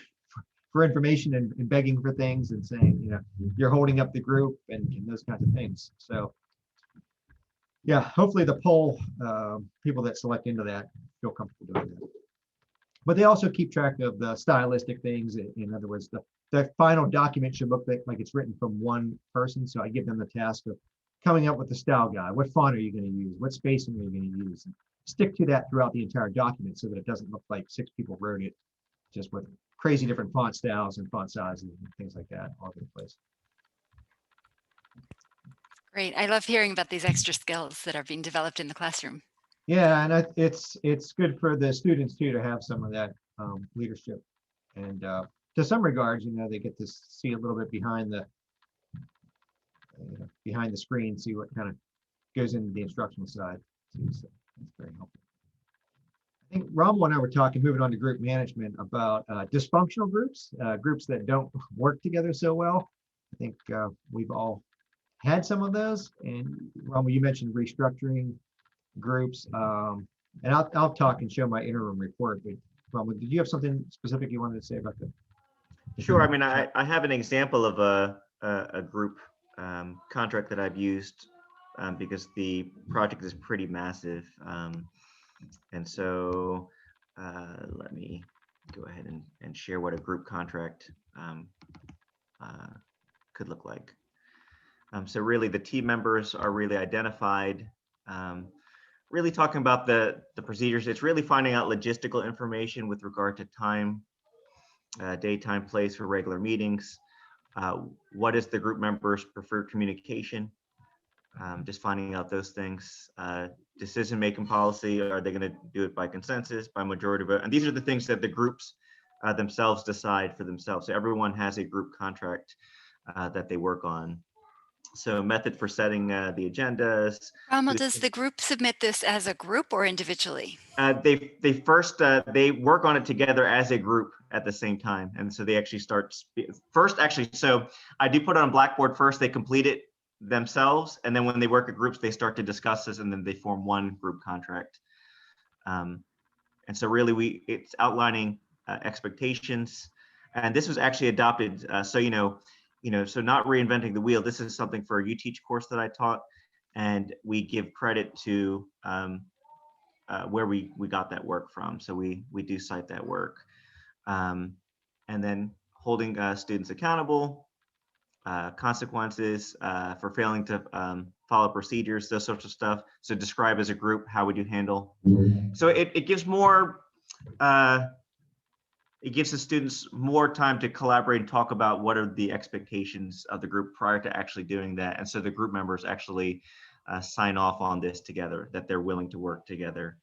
information and begging for things and saying, you're holding up the group and those kinds of things. So yeah, hopefully the poll people that select into that feel comfortable doing that. But they also keep track of the stylistic things. In other words, the final document should look like it's written from one person. So I give them the task of coming up with the style guide. What font are you going to use? What spacing are you going to use? And stick to that throughout the entire document so that it doesn't look like 6 people wrote it just with crazy different font styles and font sizes and things like that all over the place. Great. I love hearing about these extra skills that are being developed in the classroom. Yeah, and it's good for the students too to have some of that leadership, and to some regards, they get to see a little bit behind the screen, see what kind of goes into the instructional side too. So that's very helpful. I think Rommel and I were talking, moving on to group management, about dysfunctional groups, groups that don't work together so well. I think we've all had some of those, and Rommel, you mentioned restructuring groups, and I'll talk and show my interim report. But Rommel, did you have something specific you wanted to say about that? Sure. I mean, I have an example of a group contract that I've used because the project is pretty massive. And so let me go ahead and share what a group contract could look like. So really the team members are really identified, really talking about the procedures. It's really finding out logistical information with regard to time, date, time, place for regular meetings. What is the group members' preferred communication? Just finding out those things. Decision-making policy, are they going to do it by consensus, by majority vote? And these are the things that the groups themselves decide for themselves. So everyone has a group contract that they work on. So method for setting the agendas. Rommel, does the group submit this as a group or individually? They first they work on it together as a group at the same time, and so they actually start first. Actually, so I do put it on Blackboard first. They complete it themselves, and then when they work at groups, they start to discuss this, and then they form one group contract. And so really, it's outlining expectations, and this was actually adopted. So so not reinventing the wheel. This is something for a UTeach course that I taught, and we give credit to where we got that work from. So we do cite that work. And then holding students accountable, consequences for failing to follow procedures, those sorts of stuff. So describe as a group how would you handle. So it gives more, it gives the students more time to collaborate and talk about what are the expectations of the group prior to actually doing that. And so the group members actually sign off on this together, that they're willing to work together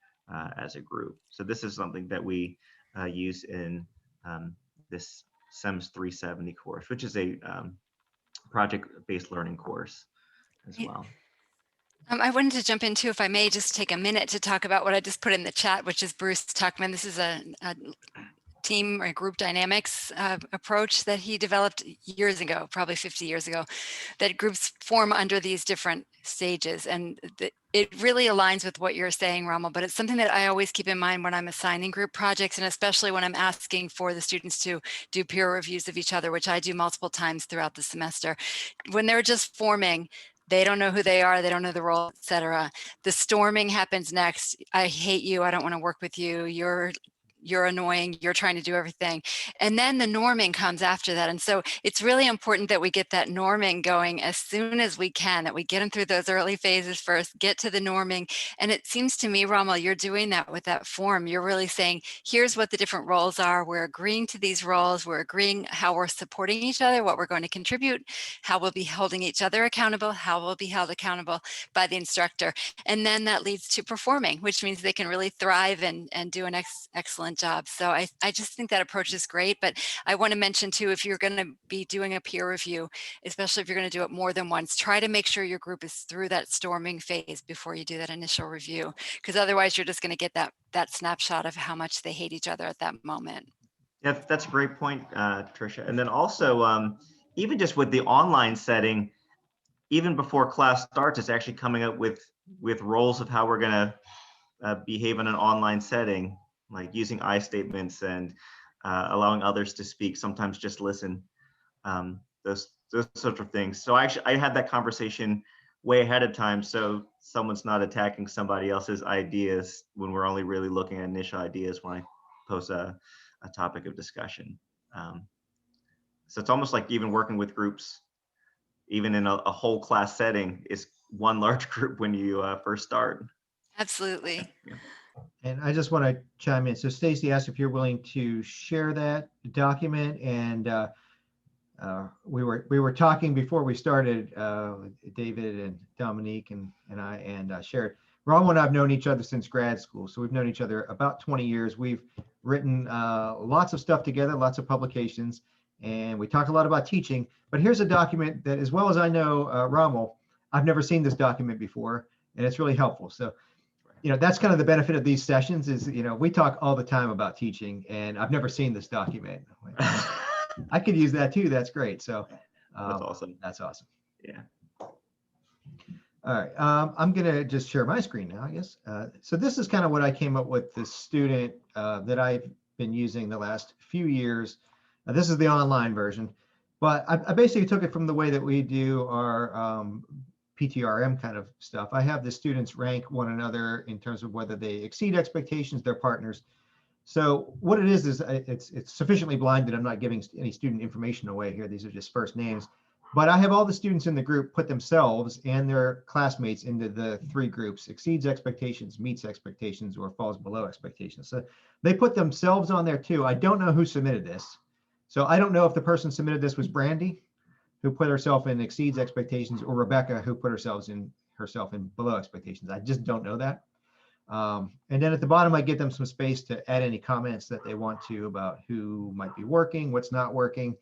as a group. So this is something that we use in this SEMS 370 course, which is a project-based learning course as well. I wanted to jump in too, if I may, just take a minute to talk about what I just put in the chat, which is Bruce Tuckman. This is a team or group dynamics approach that he developed years ago, probably 50 years ago, that groups form under these different stages. And it really aligns with what you're saying, Rommel, but it's something that I always keep in mind when I'm assigning group projects, and especially when I'm asking for the students to do peer reviews of each other, which I do multiple times throughout the semester. When they're just forming, they don't know who they are, they don't know the role, etc. The storming happens next. I hate you, I don't want to work with you, you're annoying, you're trying to do everything. And then the norming comes after that. And so it's really important that we get that norming going as soon as we can, that we get them through those early phases first, get to the norming. And it seems to me, Rommel, you're doing that with that form. You're really saying, here's what the different roles are. We're agreeing to these roles. We're agreeing how we're supporting each other, what we're going to contribute, how we'll be holding each other accountable, how we'll be held accountable by the instructor. And then that leads to performing, which means they can really thrive and do an excellent job. So I just think that approach is great. But I want to mention too, if you're going to be doing a peer review, especially if you're going to do it more than once, try to make sure your group is through that storming phase before you do that initial review, because otherwise you're just going to get that snapshot of how much they hate each other at that moment. Yeah, that's a great point, Tricia. And then also, even just with the online setting, even before class starts, it's actually coming up with roles of how we're going to behave in an online setting, like using I statements and allowing others to speak, sometimes just listen, those sorts of things. So I had that conversation way ahead of time, so someone's not attacking somebody else's ideas when we're only really looking at initial ideas when I post a topic of discussion. So it's almost like even working with groups, even in a whole class setting, is one large group when you first start. Absolutely. Yeah. And I just want to chime in. So Stacy asked if you're willing to share that document, and we were talking before we started, David and Dominique and I, and shared. Ron and I have known each other since grad school, so we've known each other about 20 years. We've written lots of stuff together, lots of publications, and we talk a lot about teaching. But here's a document that, as well as I know Rommel, I've never seen this document before, and it's really helpful. So, that's kind of the benefit of these sessions is, we talk all the time about teaching, and I've never seen this document. I could use that too. That's great. So that's awesome. That's awesome. Yeah. All right. I'm going to just share my screen now, I guess. So this is kind of what I came up with, this student that I've been using the last few years. This is the online version, but I basically took it from the way that we do our PTRM kind of stuff. I have the students rank one another in terms of whether they exceed expectations, their partners. So what it is it's sufficiently blind that I'm not giving any student information away here. These are just first names. But I have all the students in the group put themselves and their classmates into the three groups: exceeds expectations, meets expectations, or falls below expectations. So they put themselves on there too. I don't know who submitted this. So I don't know if the person submitted this was Brandy, who put herself in exceeds expectations, or Rebecca, who put herself in below expectations. I just don't know that. And then at the bottom, I give them some space to add any comments that they want to about who might be working, what's not working.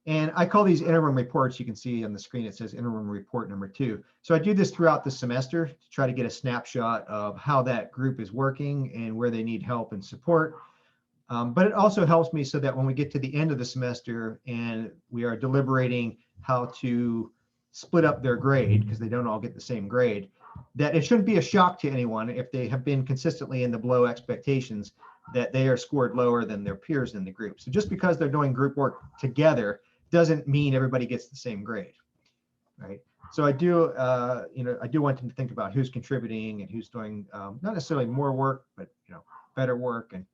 And I call these interim reports. You can see on the screen, it says interim report number 2. So I do this throughout the semester to try to get a snapshot of how that group is working and where they need help and support. But it also helps me so that when we get to the end of the semester and we are deliberating how to split up their grade, because they don't all get the same grade, that it shouldn't be a shock to anyone if they have been consistently in the below expectations, that they are scored lower than their peers in the group. So just because they're doing group work together doesn't mean everybody gets the same grade, right? So I do, I do want them to think about who's contributing and who's doing not necessarily more work, but better work. And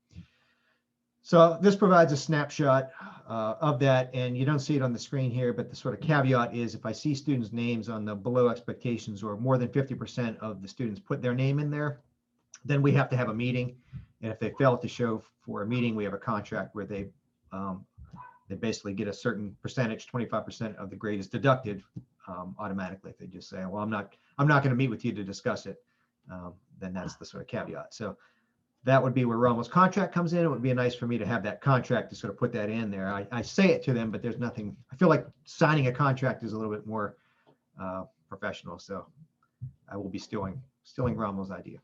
so this provides a snapshot of that, and you don't see it on the screen here, but the sort of caveat is if I see students' names on the below expectations or more than 50% of the students put their name in there, then we have to have a meeting. And if they fail to show for a meeting, we have a contract where they basically get a certain percentage, 25% of the grade is deducted automatically. If they just say, well, I'm not going to meet with you to discuss it, then that's the sort of caveat. So that would be where Romel's contract comes in. It would be nice for me to have that contract to sort of put that in there. I say it to them, but there's nothing, I feel like signing a contract is a little bit more professional. So I will be stealing Romel's idea.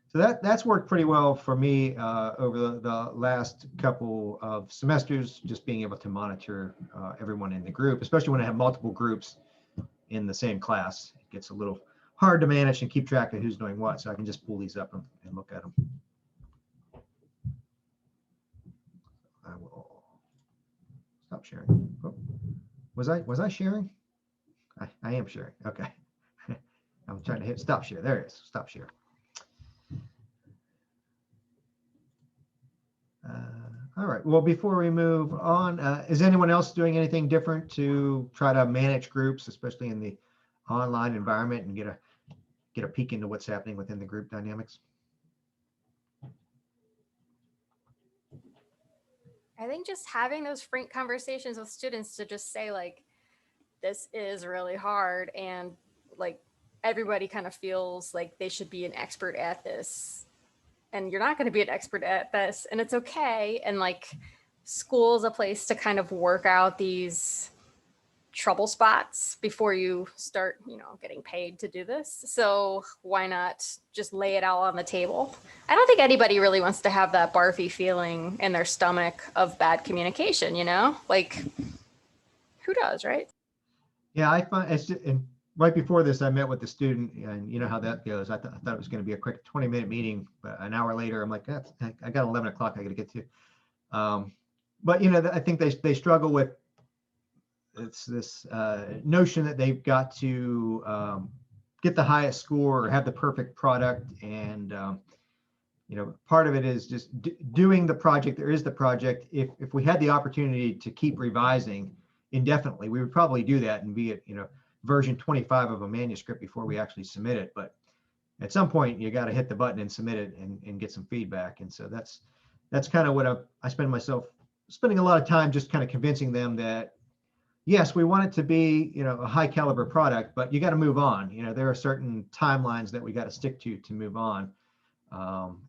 So that's worked pretty well for me over the last couple of semesters, just being able to monitor everyone in the group, especially when I have multiple groups in the same class. It gets a little hard to manage and keep track of who's doing what, so I can just pull these up and look at them. I will stop sharing. Oh, was I sharing? I am sharing. Okay. I'm trying to hit stop share. There it is. Stop share. All right. Well, before we move on, is anyone else doing anything different to try to manage groups, especially in the online environment, and get a peek into what's happening within the group dynamics? I think just having those frank conversations with students to just say like, this is really hard, and like everybody kind of feels like they should be an expert at this, and you're not going to be an expert at this, and it's okay. And like school is a place to kind of work out these trouble spots before you start, getting paid to do this. So why not just lay it all on the table? I don't think anybody really wants to have that barfy feeling in their stomach of bad communication, like who does, right? Yeah, I find it's just, and right before this, I met with the student, and you know how that goes. I thought it was going to be a quick 20-minute meeting, but an hour later, I'm like, I got 11 o'clock I got to get to. But I think they struggle with this notion that they've got to get the highest score or have the perfect product, and part of it is just doing the project. There is the project. If we had the opportunity to keep revising indefinitely, we would probably do that and be at version 25 of a manuscript before we actually submit it. But at some point, you got to hit the button and submit it and get some feedback. And so that's kind of what I spend spending a lot of time just kind of convincing them that yes, we want it to be a high caliber product, but you got to move on. There are certain timelines that we got to stick to move on.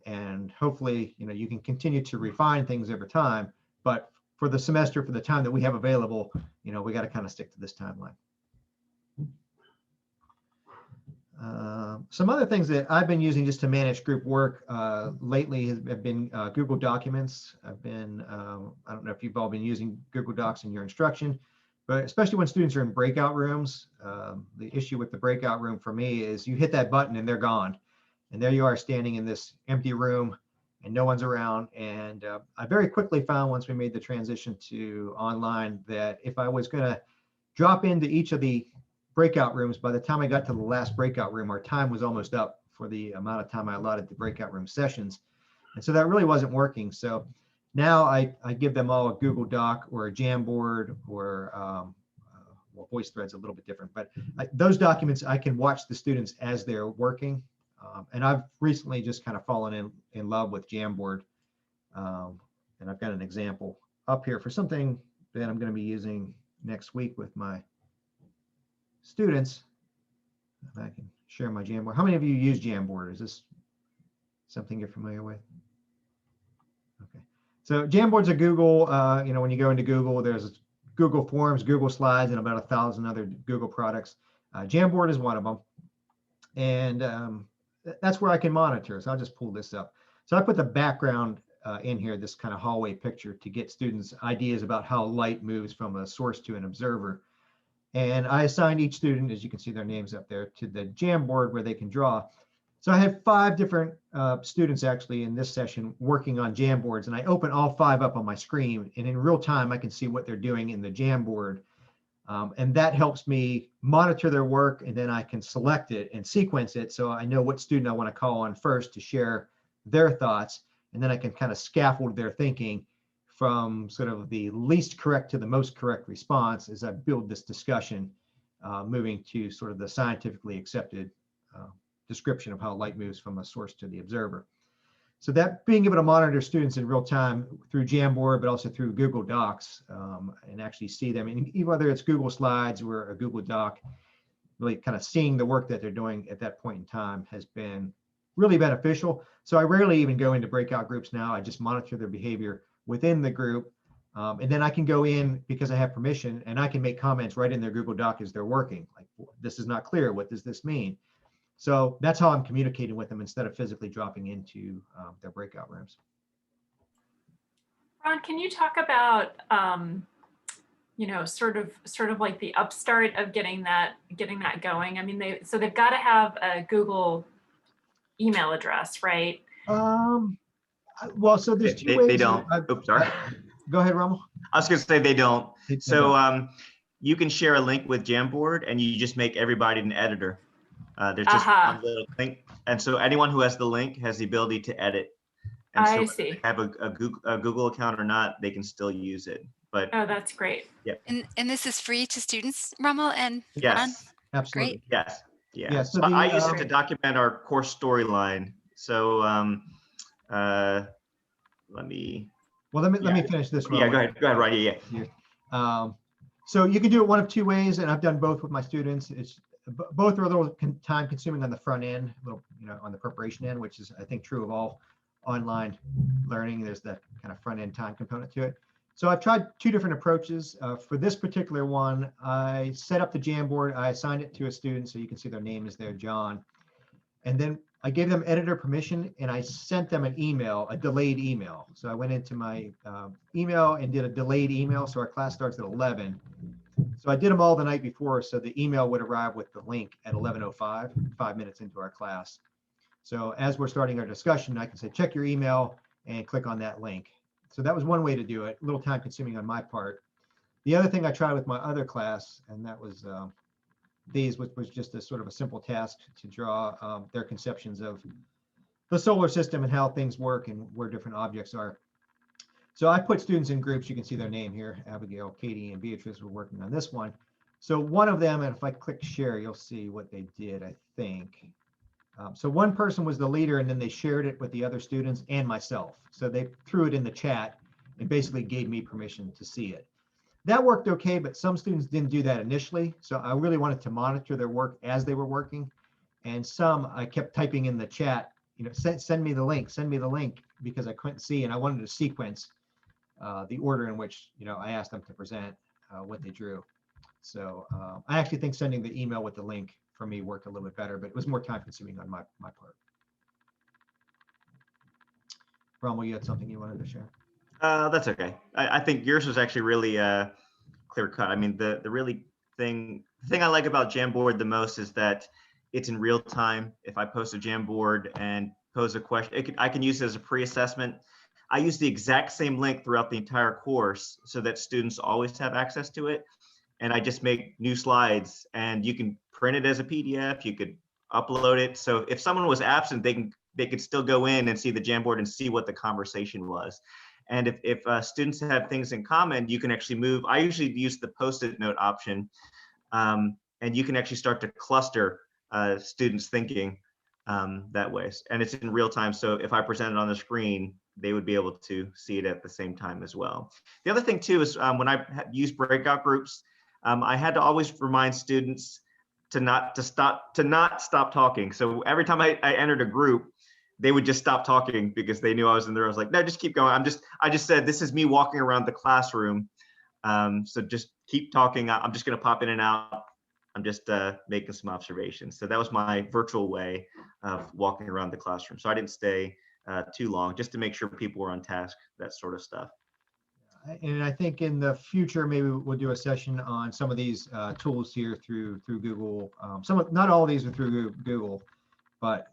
And hopefully, you can continue to refine things over time, but for the semester, for the time that we have available, we got to kind of stick to this timeline. Some other things that I've been using just to manage group work lately have been Google Documents. I don't know if you've all been using Google Docs in your instruction, but especially when students are in breakout rooms, the issue with the breakout room for me is you hit that button and they're gone. And there you are standing in this empty room and no one's around. And I very quickly found, once we made the transition to online, that if I was going to drop into each of the breakout rooms, by the time I got to the last breakout room, our time was almost up for the amount of time I allotted to breakout room sessions. And so that really wasn't working. So now I give them all a Google Doc or a Jamboard or well, Voicethread's a little bit different, but those documents, I can watch the students as they're working. And I've recently just kind of fallen in love with Jamboard. And I've got an example up here for something that I'm going to be using next week with my students. If I can share my Jamboard. How many of you use Jamboard? Is this something you're familiar with? Okay. So Jamboard's a Google, when you go into Google, there's Google Forms, Google Slides, and about 1,000 other Google products. Jamboard is one of them. And that's where I can monitor. So I'll just pull this up. So I put the background in here, this kind of hallway picture, to get students ideas about how light moves from a source to an observer. And I assigned each student, as you can see their names up there, to the Jamboard where they can draw. So I had 5 different students actually in this session working on Jamboards, and I open all 5 up on my screen, and in real time I can see what they're doing in the Jamboard. And that helps me monitor their work, and then I can select it and sequence it so I know what student I want to call on first to share their thoughts, and then I can kind of scaffold their thinking from sort of the least correct to the most correct response as I build this discussion, moving to sort of the scientifically accepted description of how light moves from a source to the observer. So that being able to monitor students in real time through Jamboard, but also through Google Docs, and actually see them, and whether it's Google Slides or a Google Doc, really kind of seeing the work that they're doing at that point in time has been really beneficial. So I rarely even go into breakout groups now. I just monitor their behavior within the group. And then I can go in because I have permission, and I can make comments right in their Google Doc as they're working. Like, this is not clear. What does this mean? So that's how I'm communicating with them instead of physically dropping into their breakout rooms. Ron, can you talk about, you know, sort of like the upstart of getting that going? I mean, they've got to have a Google email address, right? Well, so there's 2 ways. They don't. Oops, sorry. Go ahead, Rommel. I was going to say they don't. They So don't. you can share a link with Jamboard, and you just make everybody an editor. There's just one little link, and so anyone who has the link has the ability to edit. And so I whether see. they have a Google account or not, they can still use it. But Oh, that's great. yeah. And this is free to students, Rommel and Ron? Yes. Absolutely. Great. Yes. Yeah. Yeah, so I use it to document our course storyline. So let me finish this. Yeah, go ahead, Ryan. Yeah. So you can do it one of 2 ways, and I've done both with my students. It's both are a little time consuming on the front end, a little, you know, on the preparation end, which is, I think, true of all online learning. There's that kind of front end time component to it. So I've tried 2 different approaches. For this particular one, I set up the Jamboard. I assigned it to a student, so you can see their name is there, John. And then I gave them editor permission, and I sent them an email, a delayed email. So I went into my email and did a delayed email. So our class starts at 11. So I did them all the night before, so the email would arrive with the link at 11:05, 5 minutes into our class. So as we're starting our discussion, I can say, check your email and click on that link. So that was one way to do it, a little time consuming on my part. The other thing I tried with my other class, and that was was just a sort of a simple task to draw their conceptions of the solar system and how things work and where different objects are. So I put students in groups. You can see their name here. Abigail, Katie, and Beatrice were working on this one. So one of them, and if I click share, you'll see what they did, I think. So one person was the leader, and then they shared it with the other students and myself. So they threw it in the chat and basically gave me permission to see it. That worked okay, but some students didn't do that initially. So I really wanted to monitor their work as they were working. And some I kept typing in the chat, you know, send me the link, because I couldn't see, and I wanted to sequence the order in which, you know, I asked them to present what they drew. So I actually think sending the email with the link for me worked a little bit better, but it was more time consuming on my part. Rommel, you had something you wanted to share? That's okay. I think yours was actually really clear cut. I mean, the thing I like about Jamboard the most is that it's in real time. If I post a Jamboard and pose a question, I can use it as a pre-assessment. I use the exact same link throughout the entire course so that students always have access to it. And I just make new slides, and you can print it as a PDF. You could upload it. So if someone was absent, they could still go in and see the Jamboard and see what the conversation was. And if students have things in common, you can actually move. I usually use the Post-it note option, and you can actually start to cluster students' thinking that way. And it's in real time. So if I present it on the screen, they would be able to see it at the same time as well. The other thing too is when I use breakout groups, I had to always remind students to not stop talking. So every time I entered a group, they would just stop talking because they knew I was in there. I was like, no, just keep going. I just said, this is me walking around the classroom. So just keep talking. I'm just going to pop in and out. I'm just making some observations. So that was my virtual way of walking around the classroom. So I didn't stay too long, just to make sure people were on task, that sort of stuff. And I think in the future, maybe we'll do a session on some of these tools here through Google. Not all of these are through Google, but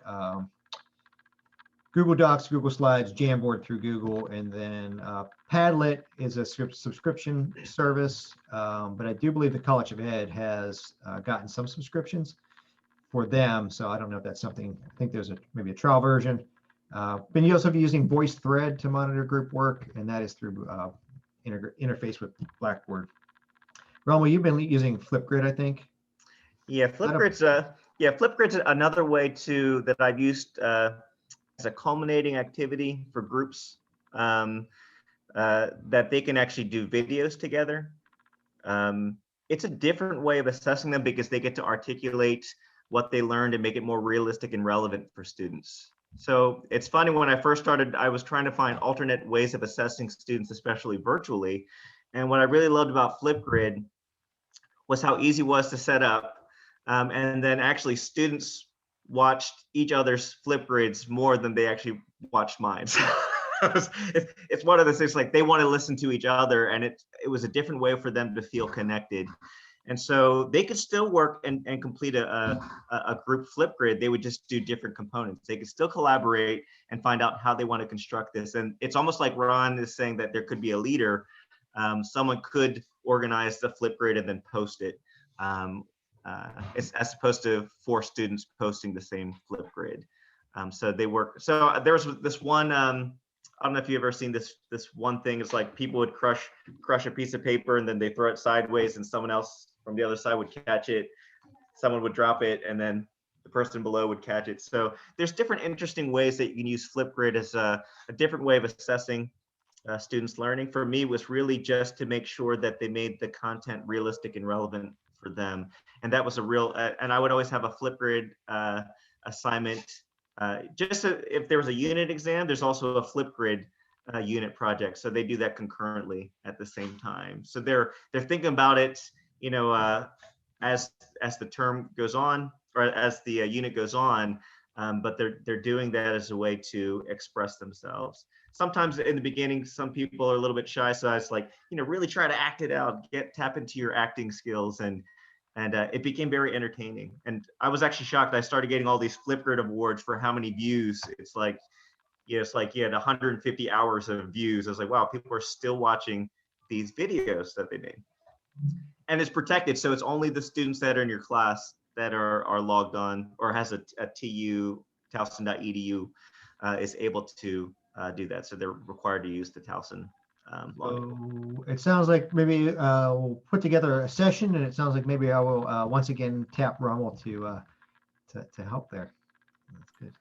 Google Docs, Google Slides, Jamboard through Google, and then Padlet is a subscription service, but I do believe the College of Ed has gotten some subscriptions for them, so I don't know if that's something. I think there's maybe a trial version. Been also using Voicethread to monitor group work, and that is through interface with Blackboard. Romo, you've been using Flipgrid, I think. Yeah, Flipgrid's another way that I've used as a culminating activity for groups that they can actually do videos together. It's a different way of assessing them because they get to articulate what they learned and make it more realistic and relevant for students. So it's funny, when I first started, I was trying to find alternate ways of assessing students, especially virtually. And what I really loved about Flipgrid was how easy it was to set up. And then actually students watched each other's Flipgrids more than they actually watched mine. So it's one of those things, like they want to listen to each other, and it was a different way for them to feel connected. And so they could still work and complete a group Flipgrid. They would just do different components. They could still collaborate and find out how they want to construct this. And it's almost like Ron is saying that there could be a leader. Someone could organize the Flipgrid and then post it. As opposed to 4 students posting the same Flipgrid. So they work. So there was this one, I don't know if you've ever seen this one thing. It's like people would crush a piece of paper and then they throw it sideways and someone else from the other side would catch it. Someone would drop it and then the person below would catch it. So there's different interesting ways that you can use Flipgrid as a different way of assessing students' learning. For me, was really just to make sure that they made the content realistic and relevant for them. And that was a real, and I would always have a Flipgrid assignment. If there was a unit exam, there's also a Flipgrid unit project. So they do that concurrently at the same time. So they're thinking about it, you know, as the term goes on, or as the unit goes on, but they're doing that as a way to express themselves. Sometimes in the beginning, some people are a little bit shy, so I was like, you know, really try to act it out, tap into your acting skills, and it became very entertaining. And I was actually shocked. I started getting all these Flipgrid awards for how many views. It's like, you know, it's like you had 150 hours of views. I was like, wow, people are still watching these videos that they made. And it's protected, so it's only the students that are in your class that are logged on or has a TU, Towson.edu, is able to do that. So they're required to use the Towson login. So it sounds like maybe we'll put together a session, and it sounds like maybe I will once again tap Rommel to help there. That's good.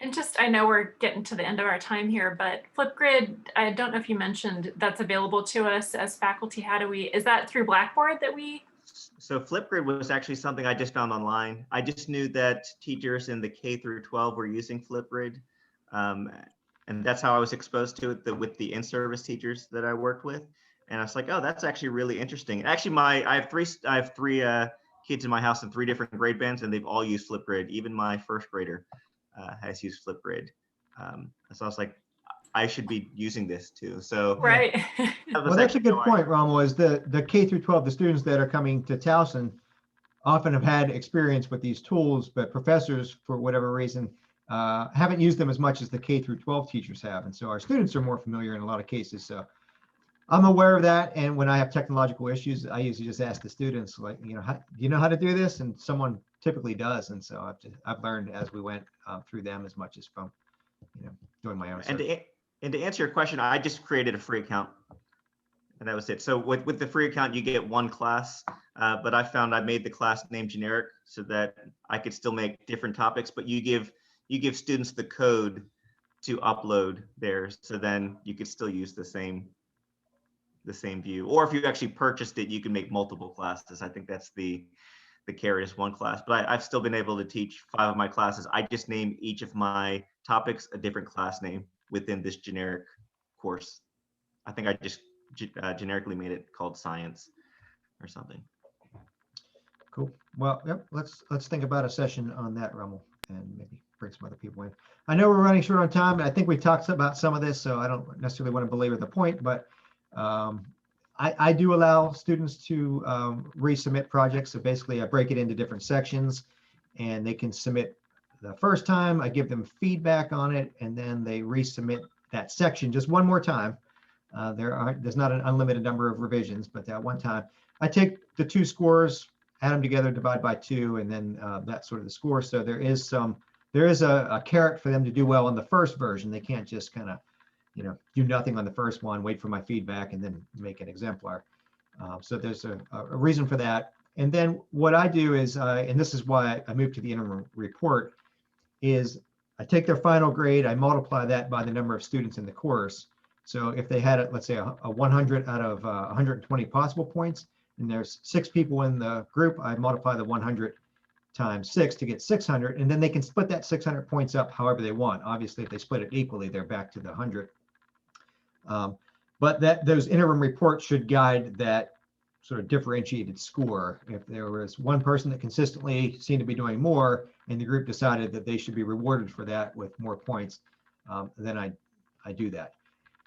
And just, I know we're getting to the end of our time here, but Flipgrid, I don't know if you mentioned that's available to us as faculty. Is that through Blackboard that we? So Flipgrid was actually something I just found online. I just knew that teachers in the K through 12 were using Flipgrid. And that's how I was exposed to it with the in-service teachers that I worked with. And I was like, oh, that's actually really interesting. Actually, I have three kids in my house in 3 different grade bands, and they've all used Flipgrid. Even my first grader has used Flipgrid. So I was like, I should be using this too. So right. Well, that's a good point, Rommel, is the K through 12, the students that are coming to Towson often have had experience with these tools, but professors, for whatever reason, haven't used them as much as the K through 12 teachers have. And so our students are more familiar in a lot of cases. So I'm aware of that. And when I have technological issues, I usually just ask the students, like, you know, do you know how to do this? And someone typically does. And so I've learned as we went through them as much as from, you know, doing my own. And to answer your question, I just created a free account, and that was it. So with the free account, you get 1 class, but I found I made the class name generic so that I could still make different topics, but you give students the code to upload theirs, so then you could still use the same view. Or if you actually purchased it, you can make multiple classes. I think that's the carry is 1 class, but I've still been able to teach 5 of my classes. I just name each of my topics a different class name within this generic course. I think I just generically made it called science or something. Cool. Well, yep. Let's think about a session on that, Rommel, and maybe bring some other people in. I know we're running short on time. I think we talked about some of this, so I don't necessarily want to belabor the point, but I do allow students to resubmit projects. So basically I break it into different sections, and they can submit the first time, I give them feedback on it, and then they resubmit that section just one more time. There's not an unlimited number of revisions, but that one time, I take the two scores, add them together, divide by 2, and then that's sort of the score. So there is a carrot for them to do well on the first version. They can't just kind of, do nothing on the first one, wait for my feedback, and then make an exemplar. So there's a reason for that. And then what I do is, and this is why I moved to the interim report, is I take their final grade, I multiply that by the number of students in the course. So if they had, let's say, a 100 out of 120 possible points, and there's 6 people in the group, I multiply the 100 times 6 to get 600, and then they can split that 600 points up however they want. Obviously, if they split it equally, they're back to the 100. But those interim reports should guide that sort of differentiated score. If there was one person that consistently seemed to be doing more, and the group decided that they should be rewarded for that with more points, then I do that.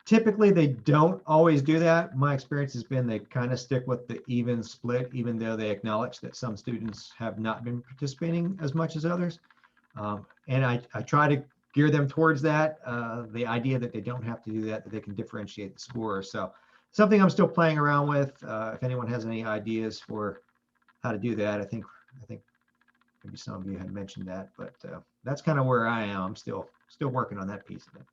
Typically, they don't always do that. My experience has been they kind of stick with the even split, even though they acknowledge that some students have not been participating as much as others. And I try to gear them towards that, the idea that they don't have to do that, that they can differentiate the score. So something I'm still playing around with. If anyone has any ideas for how to do that, I think maybe some of you had mentioned that, but that's kind of where I am. I'm still working on that piece of it.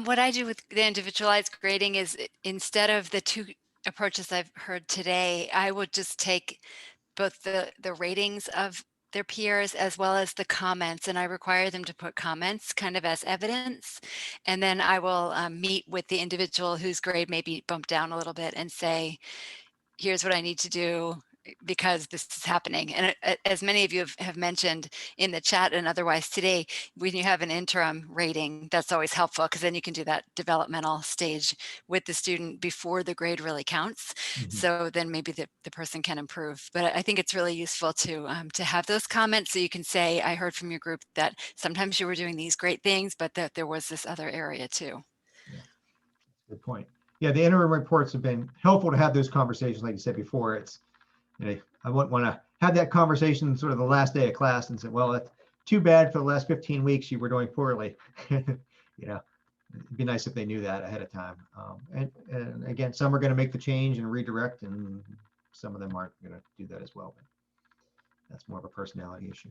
What I do with the individualized grading is, instead of the 2 approaches I've heard today, I would just take both the ratings of their peers as well as the comments, and I require them to put comments kind of as evidence. And then I will meet with the individual whose grade may be bumped down a little bit and say, here's what I need to do because this is happening. And as many of you have mentioned in the chat and otherwise today, when you have an interim rating, that's always helpful, because then you can do that developmental stage with the student before the grade really counts. So then maybe the person can improve. But I think it's really useful to have those comments, so you can say, I heard from your group that sometimes you were doing these great things, but that there was this other area too. Yeah, good point. Yeah, the interim reports have been helpful to have those conversations. Like you said before, it's, I wouldn't want to have that conversation sort of the last day of class and say, well, that's too bad, for the last 15 weeks you were doing poorly. It'd be nice if they knew that ahead of time. And again, some are going to make the change and redirect, and some of them aren't going to do that as well. But that's more of a personality issue.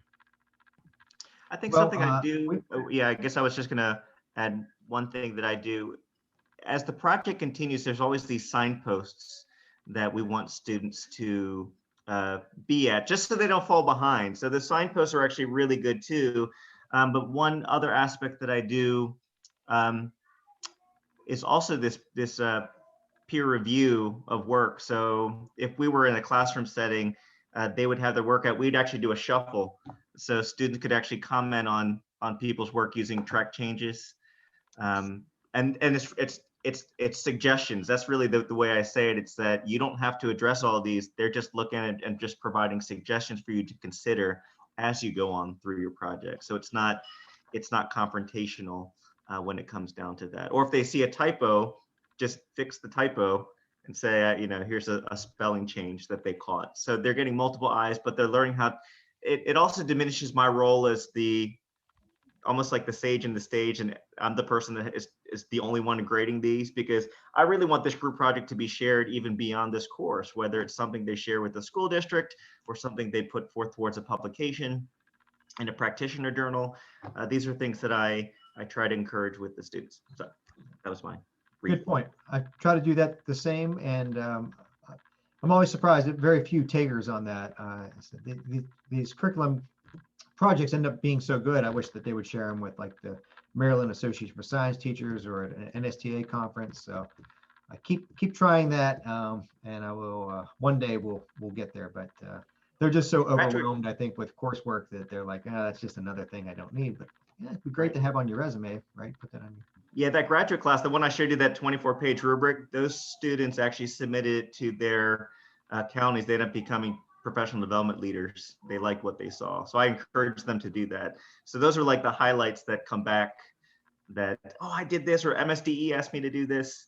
I think something I do, I guess I was just going to add one thing that I do. As the project continues, there's always these signposts that we want students to be at, just so they don't fall behind. So the signposts are actually really good too. But one other aspect that I do is also this peer review of work. So if we were in a classroom setting, they would have their work out. We'd actually do a shuffle, so students could actually comment on people's work using track changes. And it's suggestions. That's really the way I say it. It's that you don't have to address all of these. They're just looking at it and just providing suggestions for you to consider as you go on through your project. So it's not confrontational when it comes down to that. Or if they see a typo, just fix the typo and say, here's a spelling change that they caught. So they're getting multiple eyes, but they're learning how. It also diminishes my role as almost like the sage in the stage, and I'm the person that is the only one grading these, because I really want this group project to be shared even beyond this course, whether it's something they share with the school district or something they put forth towards a publication in a practitioner journal. These are things that I try to encourage with the students. So that was mine. Good point. I try to do that the same, and I'm always surprised at very few takers on that. These curriculum projects end up being so good. I wish that they would share them with like the Maryland Association for Science Teachers or an NSTA conference. So I keep trying that, and I will one day we'll get there. But they're just so overwhelmed, I think, with coursework that they're like, that's just another thing I don't need. But yeah, it'd be great to have on your resume, right? Put that on your. Yeah, that graduate class, the one I showed you, that 24-page rubric, those students actually submitted it to their counties. They ended up becoming professional development leaders. They like what they saw. So I encourage them to do that. So those are like the highlights that come back that, I did this, or MSDE asked me to do this.